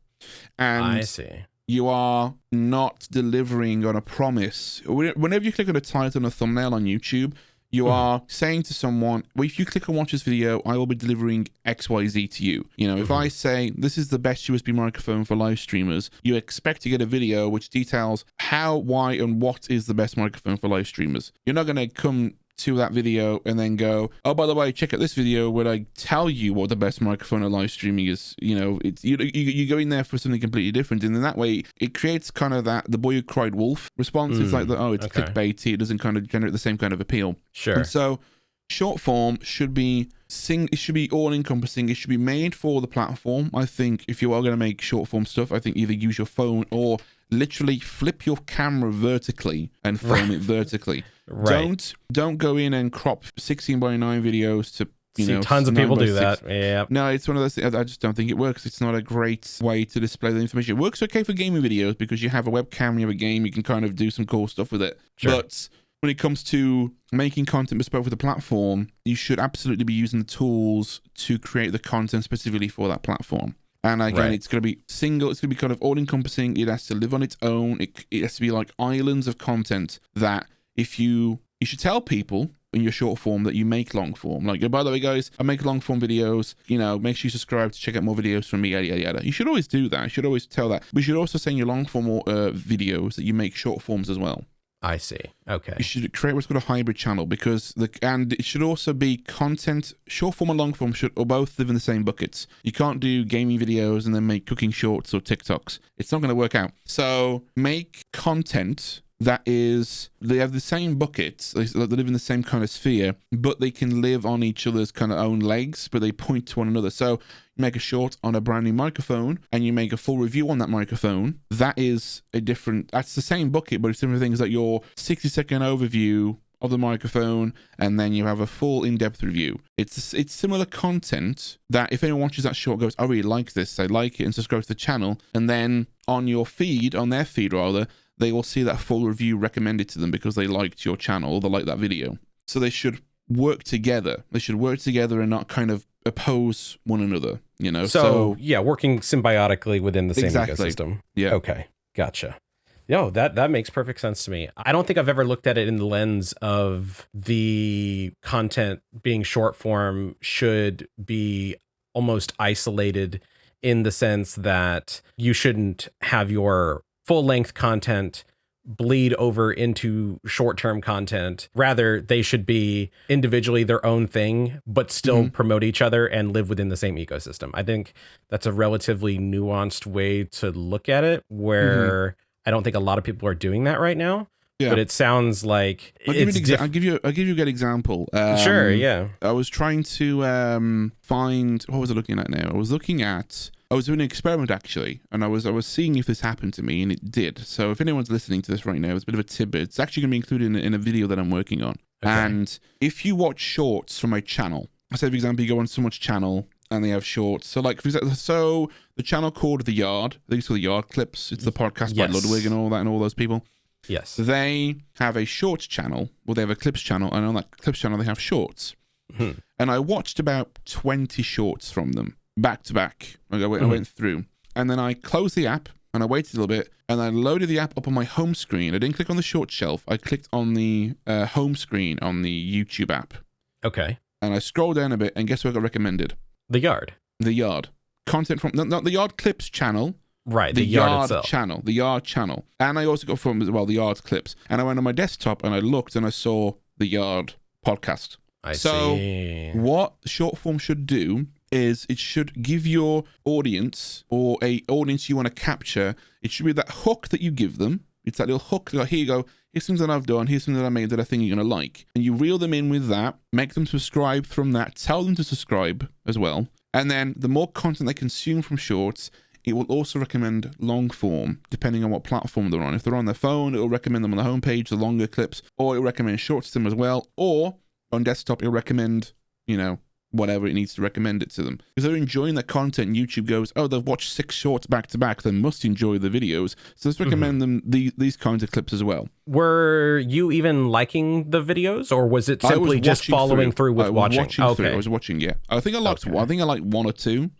and I see. You are not delivering on a promise. Whenever you click on a title and a thumbnail on YouTube, you are saying to someone, well, if you click and watch this video, I will be delivering XYZ to you. If I say this is the best USB microphone for live streamers, you expect to get a video which details how, why, and what is the best microphone for live streamers. You're not going to come to that video and then go, oh, by the way, check out this video where I tell you what the best microphone of live streaming is. It's you go in there for something completely different, and in that way it creates kind of that the boy who cried wolf response. It's like it's clickbaity. It doesn't kind of generate the same kind of appeal. Sure. And so short form should be it should be all encompassing. It should be made for the platform. I think if you are going to make short form stuff, I think either use your phone or literally flip your camera vertically and film it vertically. Right. Don't go in and crop 16:9 videos to tons of people do that. Yeah. No, it's one of those things. I just don't think it works. It's not a great way to display the information. It works okay for gaming videos because you have a webcam, you have a game, you can kind of do some cool stuff with it. Sure. But when it comes to making content bespoke for the platform, you should absolutely be using the tools to create the content specifically for that platform. And again, it's going to be single. It's going to be kind of all-encompassing. It has to live on its own. It has to be like islands of content that you should tell people in your short form that you make long form. Like, oh, by the way, guys, I make long form videos. Make sure you subscribe to check out more videos from me, yada, yada, yada. You should always do that. You should always tell that. But you should also say in your long form videos that you make short forms as well. I see. Okay. You should create what's called a hybrid channel and it should also be content. Short form and long form should both live in the same buckets. You can't do gaming videos and then make cooking shorts or TikToks. It's not going to work out. So make content they have the same buckets, they live in the same kind of sphere, but they can live on each other's kind of own legs, but they point to one another. So you make a short on a brand new microphone and you make a full review on that microphone. That's the same bucket, but it's different things, like your 60-second overview of the microphone, and then you have a full in-depth review. It's similar content that if anyone watches that short goes, I really like this, they like it, and subscribe to the channel, and then on their feed rather, they will see that full review recommended to them because they liked your channel or they liked that video. So they should work together. They should work together and not kind of oppose one another, So yeah, working symbiotically within the same exactly. ecosystem. Yeah. Okay. Gotcha. No, that makes perfect sense to me. I don't think I've ever looked at it in the lens of the content being short form should be almost isolated in the sense that you shouldn't have your full-length content bleed over into short-term content. Rather, they should be individually their own thing, but still promote each other and live within the same ecosystem. I think that's a relatively nuanced way to look at it, where I don't think a lot of people are doing that right now. Yeah. But it sounds like I'll give you a good example. Sure, yeah. I was trying to find, what was I looking at now? I was doing an experiment actually, and I was seeing if this happened to me, and it did. So if anyone's listening to this right now, it's a bit of a tidbit. It's actually going to be included in a video that I'm working on. Okay. And if you watch shorts from my channel, say for example, you go on someone's channel and they have shorts. So like, for example, the channel called The Yard, I think it's called The Yard Clips. It's the podcast by Ludwig and all that and all those people. Yes. They have a shorts channel, well, they have a clips channel, and on that clips channel they have shorts. And I watched about 20 shorts from them back to back. I went through, and then I closed the app and I waited a little bit, and I loaded the app up on my home screen. I didn't click on the short shelf. I clicked on the home screen on the YouTube app. Okay. And I scrolled down a bit, and guess what got recommended? The Yard. The Yard. Content from not the Yard Clips channel. Right, the Yard channel, the Yard channel. And I also got from as well the Yard Clips. And I went on my desktop and I looked and I saw the Yard podcast. I see. What short form should do is it should give your audience, or a audience you want to capture, it should be that hook that you give them. It's that little hook, like, here you go, here's something that I've done, here's something that I made that I think you're going to like. And you reel them in with that, make them subscribe from that, tell them to subscribe as well. And then the more content they consume from shorts, it will also recommend long form, depending on what platform they're on. If they're on their phone, it'll recommend them on the homepage, the longer clips, or it'll recommend shorts to them as well. Or on desktop, it'll recommend, whatever it needs to recommend it to them. Because they're enjoying the content, YouTube goes, oh, they've watched 6 shorts back to back, they must enjoy the videos. So let's recommend them these kinds of clips as well. Were you even liking the videos, or was it simply just following through with watching? I was watching, yeah. I think I liked one or two.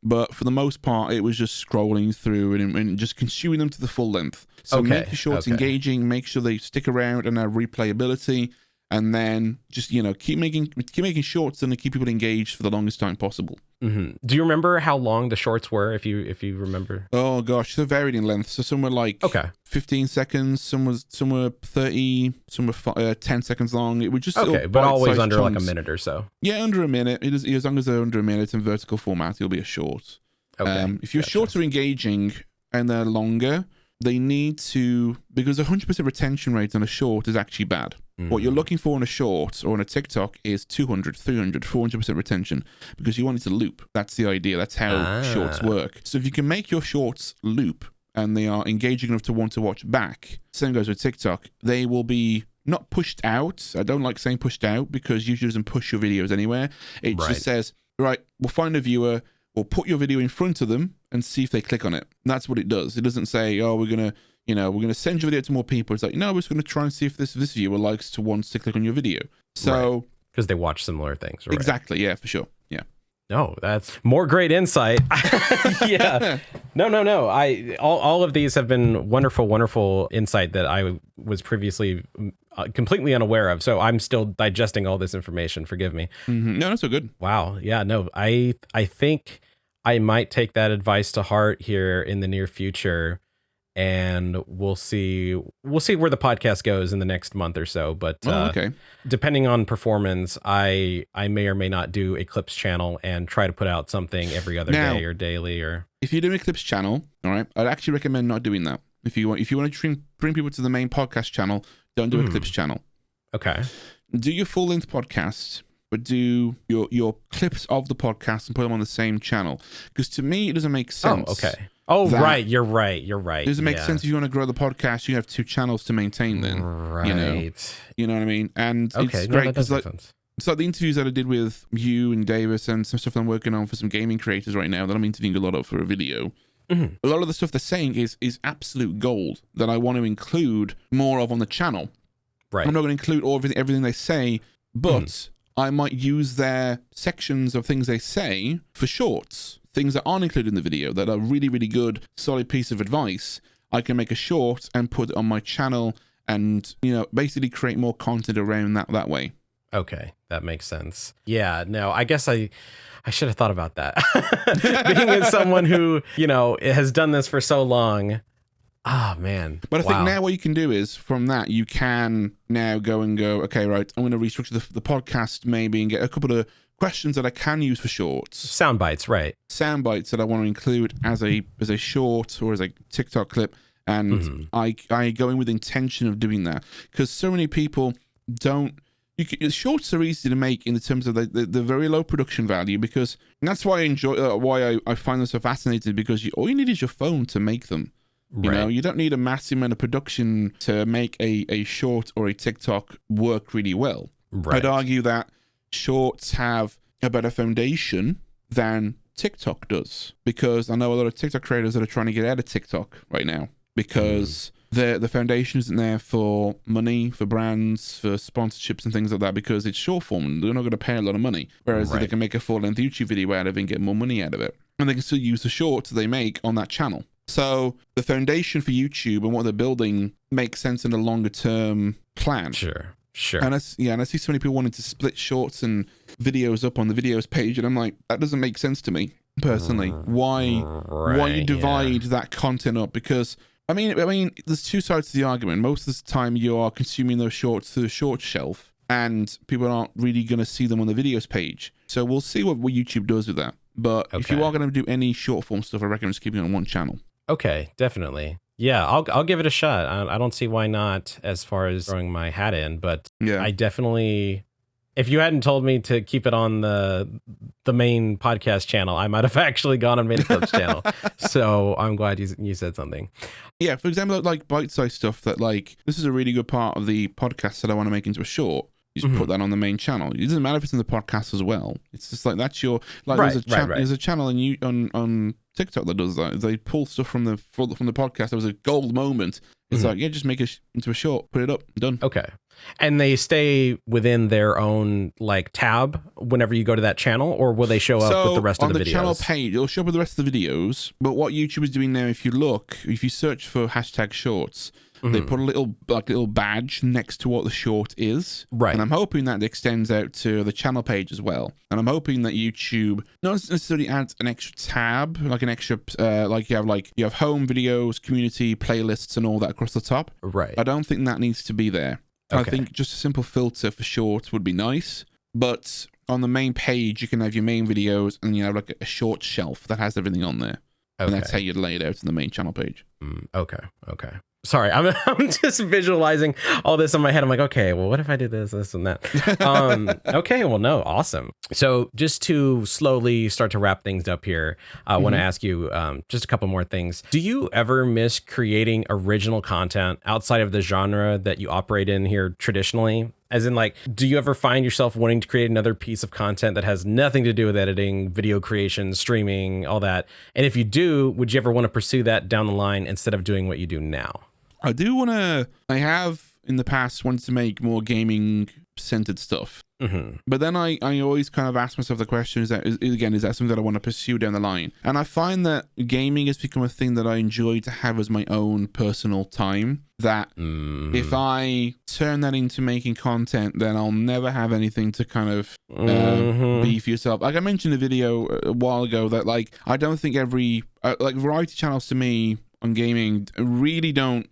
But for the most part, it was just scrolling through and just consuming them to the full length. So make the shorts engaging, make sure they stick around and have replayability. and then just keep making shorts and keep people engaged for the longest time possible. Do you remember how long the shorts were, if you remember? Oh gosh, they're varied in length. So some were like 15 seconds, some were 30, some were 10 seconds long. It was just but always under chunks. like a minute or so. Yeah, under a minute. As long as they're under a minute in vertical format, it'll be a short. If your shorts are engaging and they're longer, they need to, because 100% retention rate on a short is actually bad. What you're looking for in a short or in a TikTok is 200, 300, 400% retention, because you want it to loop. That's the idea. That's how shorts work. So if you can make your shorts loop and they are engaging enough to want to watch back, same goes with TikTok, they will be not pushed out. I don't like saying pushed out because YouTube doesn't push your videos anywhere. It just says, right, we'll find a viewer, we'll put your video in front of them and see if they click on it. And that's what it does. It doesn't say, oh, we're going to send your video to more people. It's like, no, we're just going to try and see if this viewer wants to click on your video. So, because they watch similar things. Right? Exactly. Yeah, for sure. Yeah. No, that's more great insight. Yeah. No. All of these have been wonderful insight that I was previously completely unaware of. So I'm still digesting all this information. Forgive me. No, that's so good. Wow. Yeah. No, I think I might take that advice to heart here in the near future, and we'll see where the podcast goes in the next month or so. But depending on performance, I may or may not do a Clips channel and try to put out something every other day or daily. Or if you're doing a Clips channel, all right, I'd actually recommend not doing that. If you want to bring people to the main podcast channel, don't do a Clips channel. Okay. Do your full length podcast, but do your clips of the podcast and put them on the same channel. Because to me, it doesn't make sense. Oh, okay. Oh, right. You're right. It doesn't make sense if you want to grow the podcast. You have two channels to maintain then. Right. You know what I mean? And it's great because it's like the interviews that I did with you and Davis and some stuff I'm working on for some gaming creators right now that I'm interviewing a lot of for a video. A lot of the stuff they're saying is absolute gold that I want to include more of on the channel. Right. I'm not going to include everything they say, but I might use their sections of things they say for shorts. Things that aren't included in the video that are really, really good, solid piece of advice. I can make a short and put it on my channel and, basically create more content around that way. Okay. That makes sense. Yeah, no, I guess I should have thought about that. Being as someone who, has done this for so long. Oh, man. But I think now what you can do is from that, you can now go, okay, right, I'm going to restructure the podcast maybe and get a couple of questions that I can use for shorts. Sound bites, right. Sound bites that I want to include as a short or as a TikTok clip. And I go in with intention of doing that because so many people don't. Shorts are easy to make in the terms of the very low production value, because that's why I enjoy why I find them so fascinating, because all you need is your phone to make them. You don't need a massive amount of production to make a short or a TikTok work really well. I'd argue that shorts have a better foundation than TikTok does, because I know a lot of TikTok creators that are trying to get out of TikTok right now because the foundation isn't there for money, for brands, for sponsorships and things like that, because it's short form. They're not going to pay a lot of money, whereas they can make a full-length YouTube video out of it and get more money out of it, and they can still use the shorts they make on that channel. So the foundation for YouTube and what they're building makes sense in a longer term plan. Sure. And I see so many people wanting to split shorts and videos up on the videos page, and I'm like, that doesn't make sense to me personally. Why you divide that content up? Because I mean, there's two sides to the argument. Most of the time, you are consuming those shorts through the short shelf, and people aren't really going to see them on the videos page. So we'll see what YouTube does with that. But if you are going to do any short form stuff, I recommend just keeping it on one channel. Okay, definitely. Yeah, I'll give it a shot. I don't see why not as far as throwing my hat in, but I definitely, if you hadn't told me to keep it on the main podcast channel, I might have actually gone and made a Clips channel. So I'm glad you said something. Yeah, for example, like bite-sized stuff that this is a really good part of the podcast that I want to make into a short. You just put that on the main channel. It doesn't matter if it's in the podcast as well. It's just that's your there's a channel on TikTok that does that. They pull stuff from the podcast. There was a gold moment. It's just make it into a short, put it up, done. Okay. And they stay within their own tab whenever you go to that channel, or will they show up with the rest of the videos? On the channel page, it'll show up with the rest of the videos. But what YouTube is doing now, if you search for hashtag shorts, They put a little badge next to what the short is. Right. And I'm hoping that extends out to the channel page as well. And I'm hoping that YouTube not necessarily adds an extra tab, like an extra, you have home videos, community, playlists, and all that across the top. Right. I don't think that needs to be there. Okay. I think just a simple filter for shorts would be nice. But on the main page, you can have your main videos and you have like a short shelf that has everything on there. Okay. And that's how you'd lay it out in the main channel page. Okay. Sorry, I'm just visualizing all this in my head. I'm like, okay, well, what if I did this, and that? Okay, well, no, awesome. So just to slowly start to wrap things up here, I want to ask you just a couple more things. Do you ever miss creating original content outside of the genre that you operate in here traditionally? As in, like, do you ever find yourself wanting to create another piece of content that has nothing to do with editing, video creation, streaming, all that? And if you do, would you ever want to pursue that down the line instead of doing what you do now? I have in the past wanted to make more gaming centered stuff. But then I always kind of ask myself the question, is that something that I want to pursue down the line? And I find that gaming has become a thing that I enjoy to have as my own personal time. That if I turn that into making content, then I'll never have anything to kind of be for yourself. Like I mentioned in a video a while ago that like I don't think every like variety channels to me on gaming really don't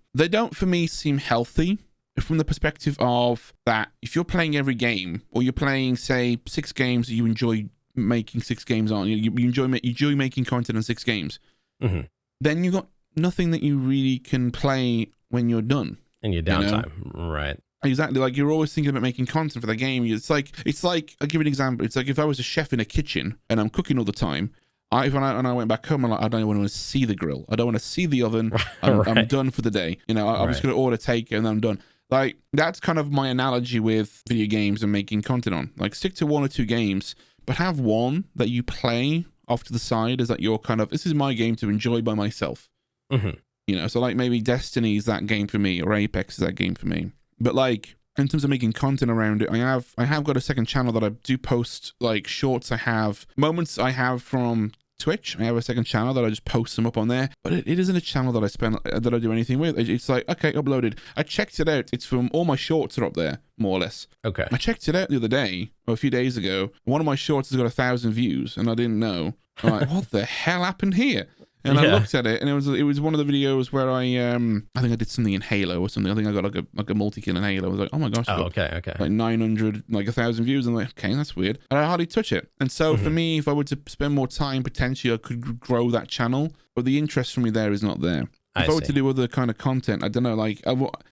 for me seem healthy. From the perspective of that, if you're playing every game, or you're playing, say, 6 games that you enjoy making 6 games on, you enjoy making content on 6 games, then you've got nothing that you really can play when you're done. In your downtime, right? Exactly. Like you're always thinking about making content for the game. It's like I'll give you an example. It's like if I was a chef in a kitchen and I'm cooking all the time. When I went back home, I'm like, I don't even want to see the grill. I don't want to see the oven. I'm done for the day. I'm just going to order takeout and then I'm done. Like, that's kind of my analogy with video games and making content on. Like, stick to 1 or 2 games, but have one that you play off to the side as that you're kind of, this is my game to enjoy by myself. So like maybe Destiny is that game for me, or Apex is that game for me. But like, in terms of making content around it, I have got a second channel that I do post like shorts. I have moments I have from Twitch. I have a second channel that I just post them up on there, but it isn't a channel that I do anything with. It's like, okay, uploaded. I checked it out. It's from all my shorts are up there, more or less. Okay. I checked it out the other day, or a few days ago. One of my shorts has got 1,000 views, and I didn't know. I'm like, what the hell happened here? And I looked at it, and it was one of the videos where I think I did something in Halo or something. I think I got like a multi-kill in Halo. I was like, oh my gosh, okay. Like 900, like 1,000 views. I'm like, okay, that's weird. And I hardly touch it. And so for me, if I were to spend more time, potentially I could grow that channel. But the interest for me there is not there. If I were to do other kind of content, I don't know, like,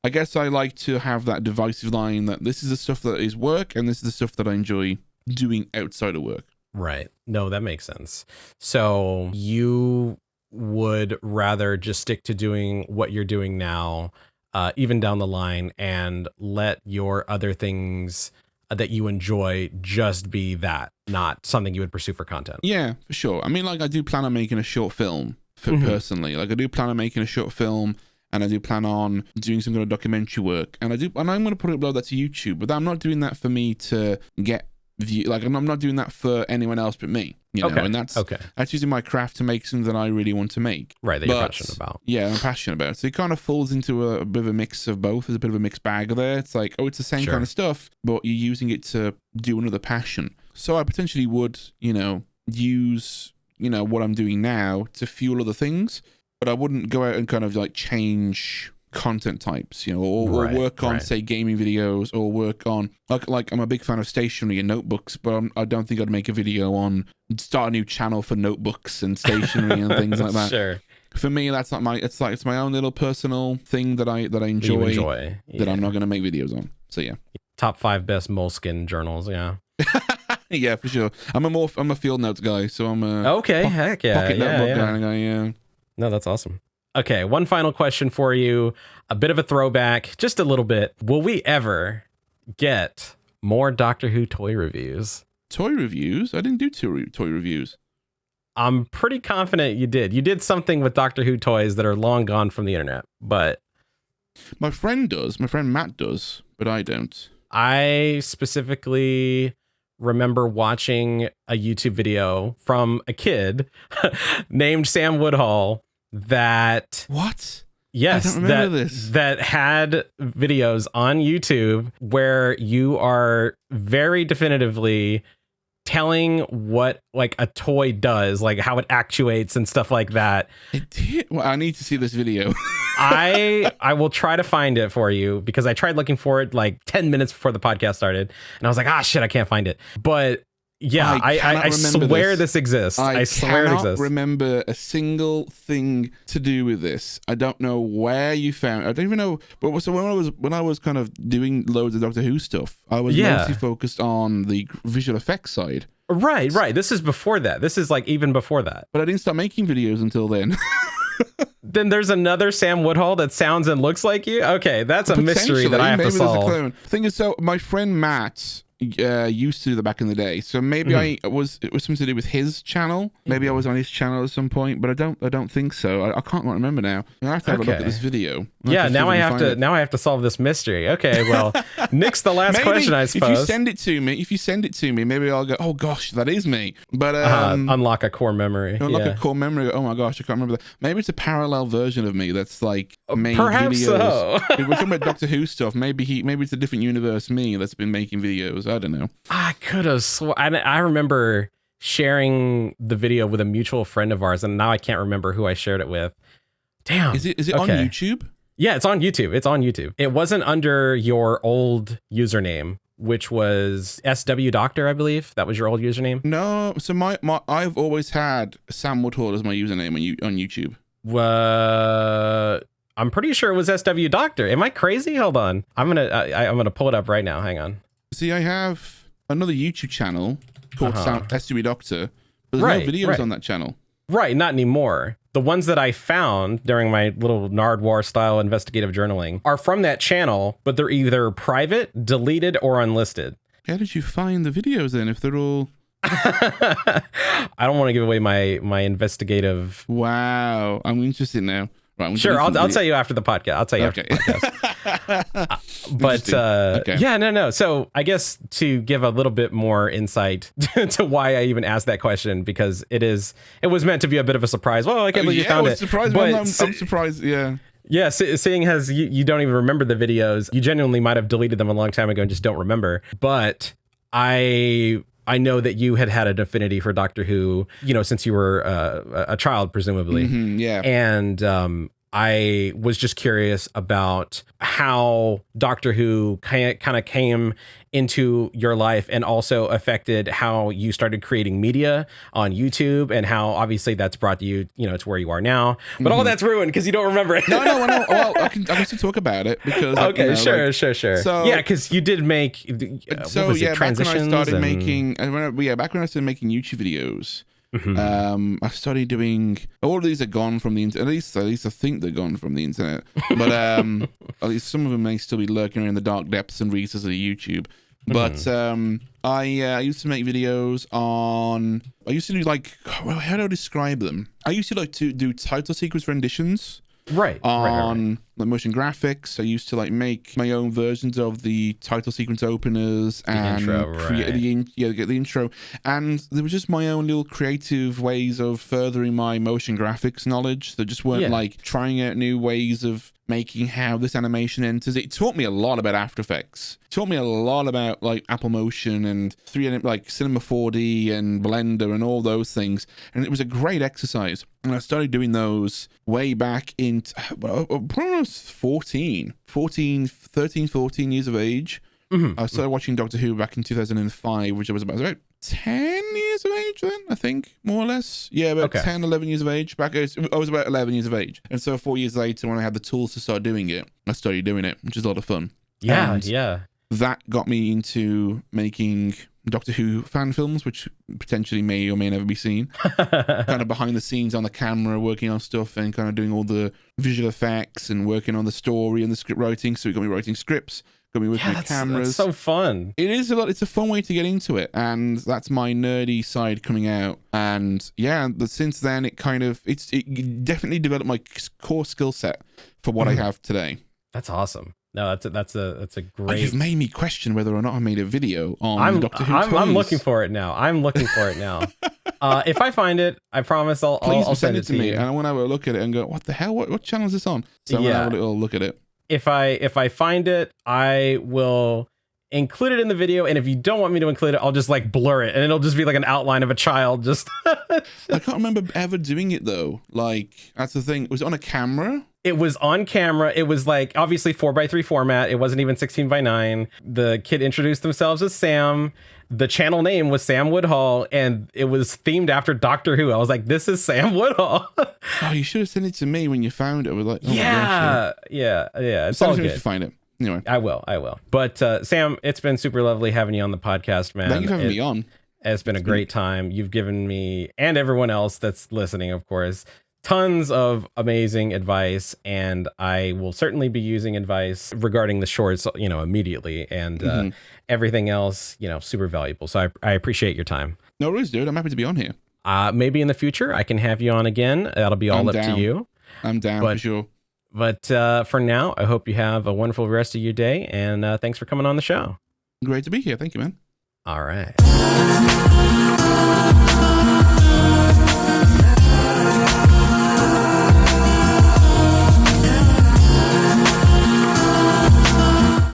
I guess I like to have that divisive line that this is the stuff that is work and this is the stuff that I enjoy doing outside of work. Right. No, that makes sense. So you would rather just stick to doing what you're doing now, even down the line, and let your other things that you enjoy just be that, not something you would pursue for content. Yeah, for sure. I mean, like I do plan on making a short film personally. Like I do plan on making a short film, and I do plan on doing some kind of documentary work, and I'm going to upload that to YouTube, but I'm not doing that for me to get view. Like I'm not doing that for anyone else but me. And that's using my craft to make something that I really want to make. Right, that you're passionate about. Yeah, I'm passionate about. So it kind of falls into a bit of a mix of both. There's a bit of a mixed bag there. It's like, it's the same kind of stuff, but you're using it to do another passion. So I potentially would, use, what I'm doing now to fuel other things, but I wouldn't go out and kind of like change content types, or work on say gaming videos, or work on like I'm a big fan of stationery and notebooks, but I don't think I'd make a video on start a new channel for notebooks and stationery and things like that. Sure. For me, that's not it's my own little personal thing that I enjoy. That I'm not going to make videos on. So yeah. Top 5 best moleskin journals. Yeah. Yeah, for sure. I'm a field notes guy, so I'm a heck yeah, pocket notebook guy. Yeah. No, that's awesome. Okay, one final question for you. A bit of a throwback, just a little bit. Will we ever get more Doctor Who toy reviews? Toy reviews? I didn't do toy reviews. I'm pretty confident you did. You did something with Doctor Who toys that are long gone from the internet, but... My friend does. My friend Matt does, but I don't. I specifically remember watching a YouTube video from a kid named Sam Woodhall that... What? Yes, I don't remember this. That had videos on YouTube where you are very definitively telling what like a toy does, like how it actuates and stuff like that. It did. Well, I need to see this video. I will try to find it for you because I tried looking for it like 10 minutes before the podcast started, and I was like, shit, I can't find it. But yeah, I swear this exists. I swear it exists. I remember a single thing to do with this. I don't know where you found it. I don't even know. But so when I was kind of doing loads of Doctor Who stuff, I was mostly focused on the visual effects side. Right. This is before that. This is like even before that. But I didn't start making videos until then. Then there's another Sam Woodhall that sounds and looks like you. Okay, that's a mystery that I have to solve. There's a clone. Thing is, so my friend Matt used to do that back in the day, so maybe it was something to do with his channel. Maybe I was on his channel at some point, but I don't think so. I can't remember now. I have to have a look at this video. Now I have to solve this mystery. Okay, well, Nick's the last question, I suppose. If you send it to me, maybe I'll go, oh gosh, that is me. But unlock a core memory. A core memory. Oh my gosh, I can't remember that. Maybe it's a parallel version of me that's like made perhaps videos. So. We're talking about Doctor Who stuff. Maybe it's a different universe me that's been making videos. I don't know. I could have sworn. I remember sharing the video with a mutual friend of ours, and now I can't remember who I shared it with. Damn. Is it on YouTube? Yeah, it's on YouTube. It wasn't under your old username, which was SW Doctor, I believe. That was your old username. No, so I've always had Sam Woodhall as my username on YouTube. I'm pretty sure it was SW Doctor. Am I crazy? Hold on. I'm gonna pull it up right now. Hang on. See, I have another YouTube channel called SW Doctor, but there's no videos on that channel. Right, not anymore. The ones that I found during my little Nardwar style investigative journaling are from that channel, but they're either private, deleted, or unlisted. How did you find the videos then if they're all... I don't want to give away my investigative... Wow, I'm interested now. Right, sure, I'll tell you after the podcast. After the podcast. But yeah, no. So I guess to give a little bit more insight to why I even asked that question, because it was meant to be a bit of a surprise. Well, I can't believe you found it. I'm surprised. Yeah. Yeah, seeing as you don't even remember the videos, you genuinely might have deleted them a long time ago and just don't remember. But I know that you had an affinity for Doctor Who, since you were a child, presumably. Mm-hmm, yeah. And I was just curious about how Doctor Who kind of came into your life and also affected how you started creating media on YouTube, and how obviously that's brought you, to where you are now. But all that's ruined because you don't remember it. No. Well, I can still talk about it because sure. So yeah, because you did make transitions. Back when I started making YouTube videos. I started doing, all of these are gone from the internet. At least I think they're gone from the internet. But at least some of them may still be lurking in the dark depths and recesses of YouTube. But I used to make videos on. I used to do how do I describe them? I used to do title sequence renditions. Right. Like motion graphics. I used to make my own versions of the title sequence openers and create get the intro. And there was just my own little creative ways of furthering my motion graphics knowledge. They just weren't trying out new ways of making how this animation enters. It taught me a lot about After Effects. It taught me a lot about Apple Motion and Cinema 4D and Blender and all those things. And it was a great exercise. And I started doing those way back in, I was 13, 14 years of age. I started watching Doctor Who back in 2005, which I was about 10 years of age then, I think, more or less. Yeah, about 10, 11 years of age. I was about 11 years of age. And so 4 years later, when I had the tools to start doing it, I started doing it, which is a lot of fun. Yeah. That got me into making Doctor Who fan films, which potentially may or may never be seen. Kind of behind the scenes on the camera, working on stuff and kind of doing all the visual effects and working on the story and the script writing. So it got me writing scripts. Got me working with cameras. That's so fun. It is a lot. It's a fun way to get into it, and that's my nerdy side coming out. And since then, it definitely developed my core skill set for what I have today. That's awesome. No, that's a great. You've made me question whether or not I made a video on Doctor Who. I'm looking for it now. If I find it, I promise Please I'll send it to me, you. and I want to have a look at it and go, what the hell? What channel is this on? So I'm gonna have a little look at it. If I find it, I will include it in the video, and if you don't want me to include it, I'll just like blur it, and it'll just be like an outline of a child. Just I can't remember ever doing it though. Like, that's the thing. Was it on a camera? It was on camera. It was like obviously 4:3 format. It wasn't even 16:9. The kid introduced themselves as Sam. The channel name was Sam Woodhall, and it was themed after Doctor Who. I was like, this is Sam Woodhall. Oh, you should have sent it to me when you found it. I was like, oh yeah. It's all good. If you find it. Anyway. I will. But Sam, it's been super lovely having you on the podcast, man. Thank you for having me on. It's been a great time. You've given me, and everyone else that's listening, of course, tons of amazing advice, and I will certainly be using advice regarding the shorts, immediately, and everything else, super valuable. So I appreciate your time. No worries, dude. I'm happy to be on here. Maybe in the future I can have you on again. That'll be all up to you. I'm down for sure. But for now, I hope you have a wonderful rest of your day, and thanks for coming on the show. Great to be here. Thank you, man. All right.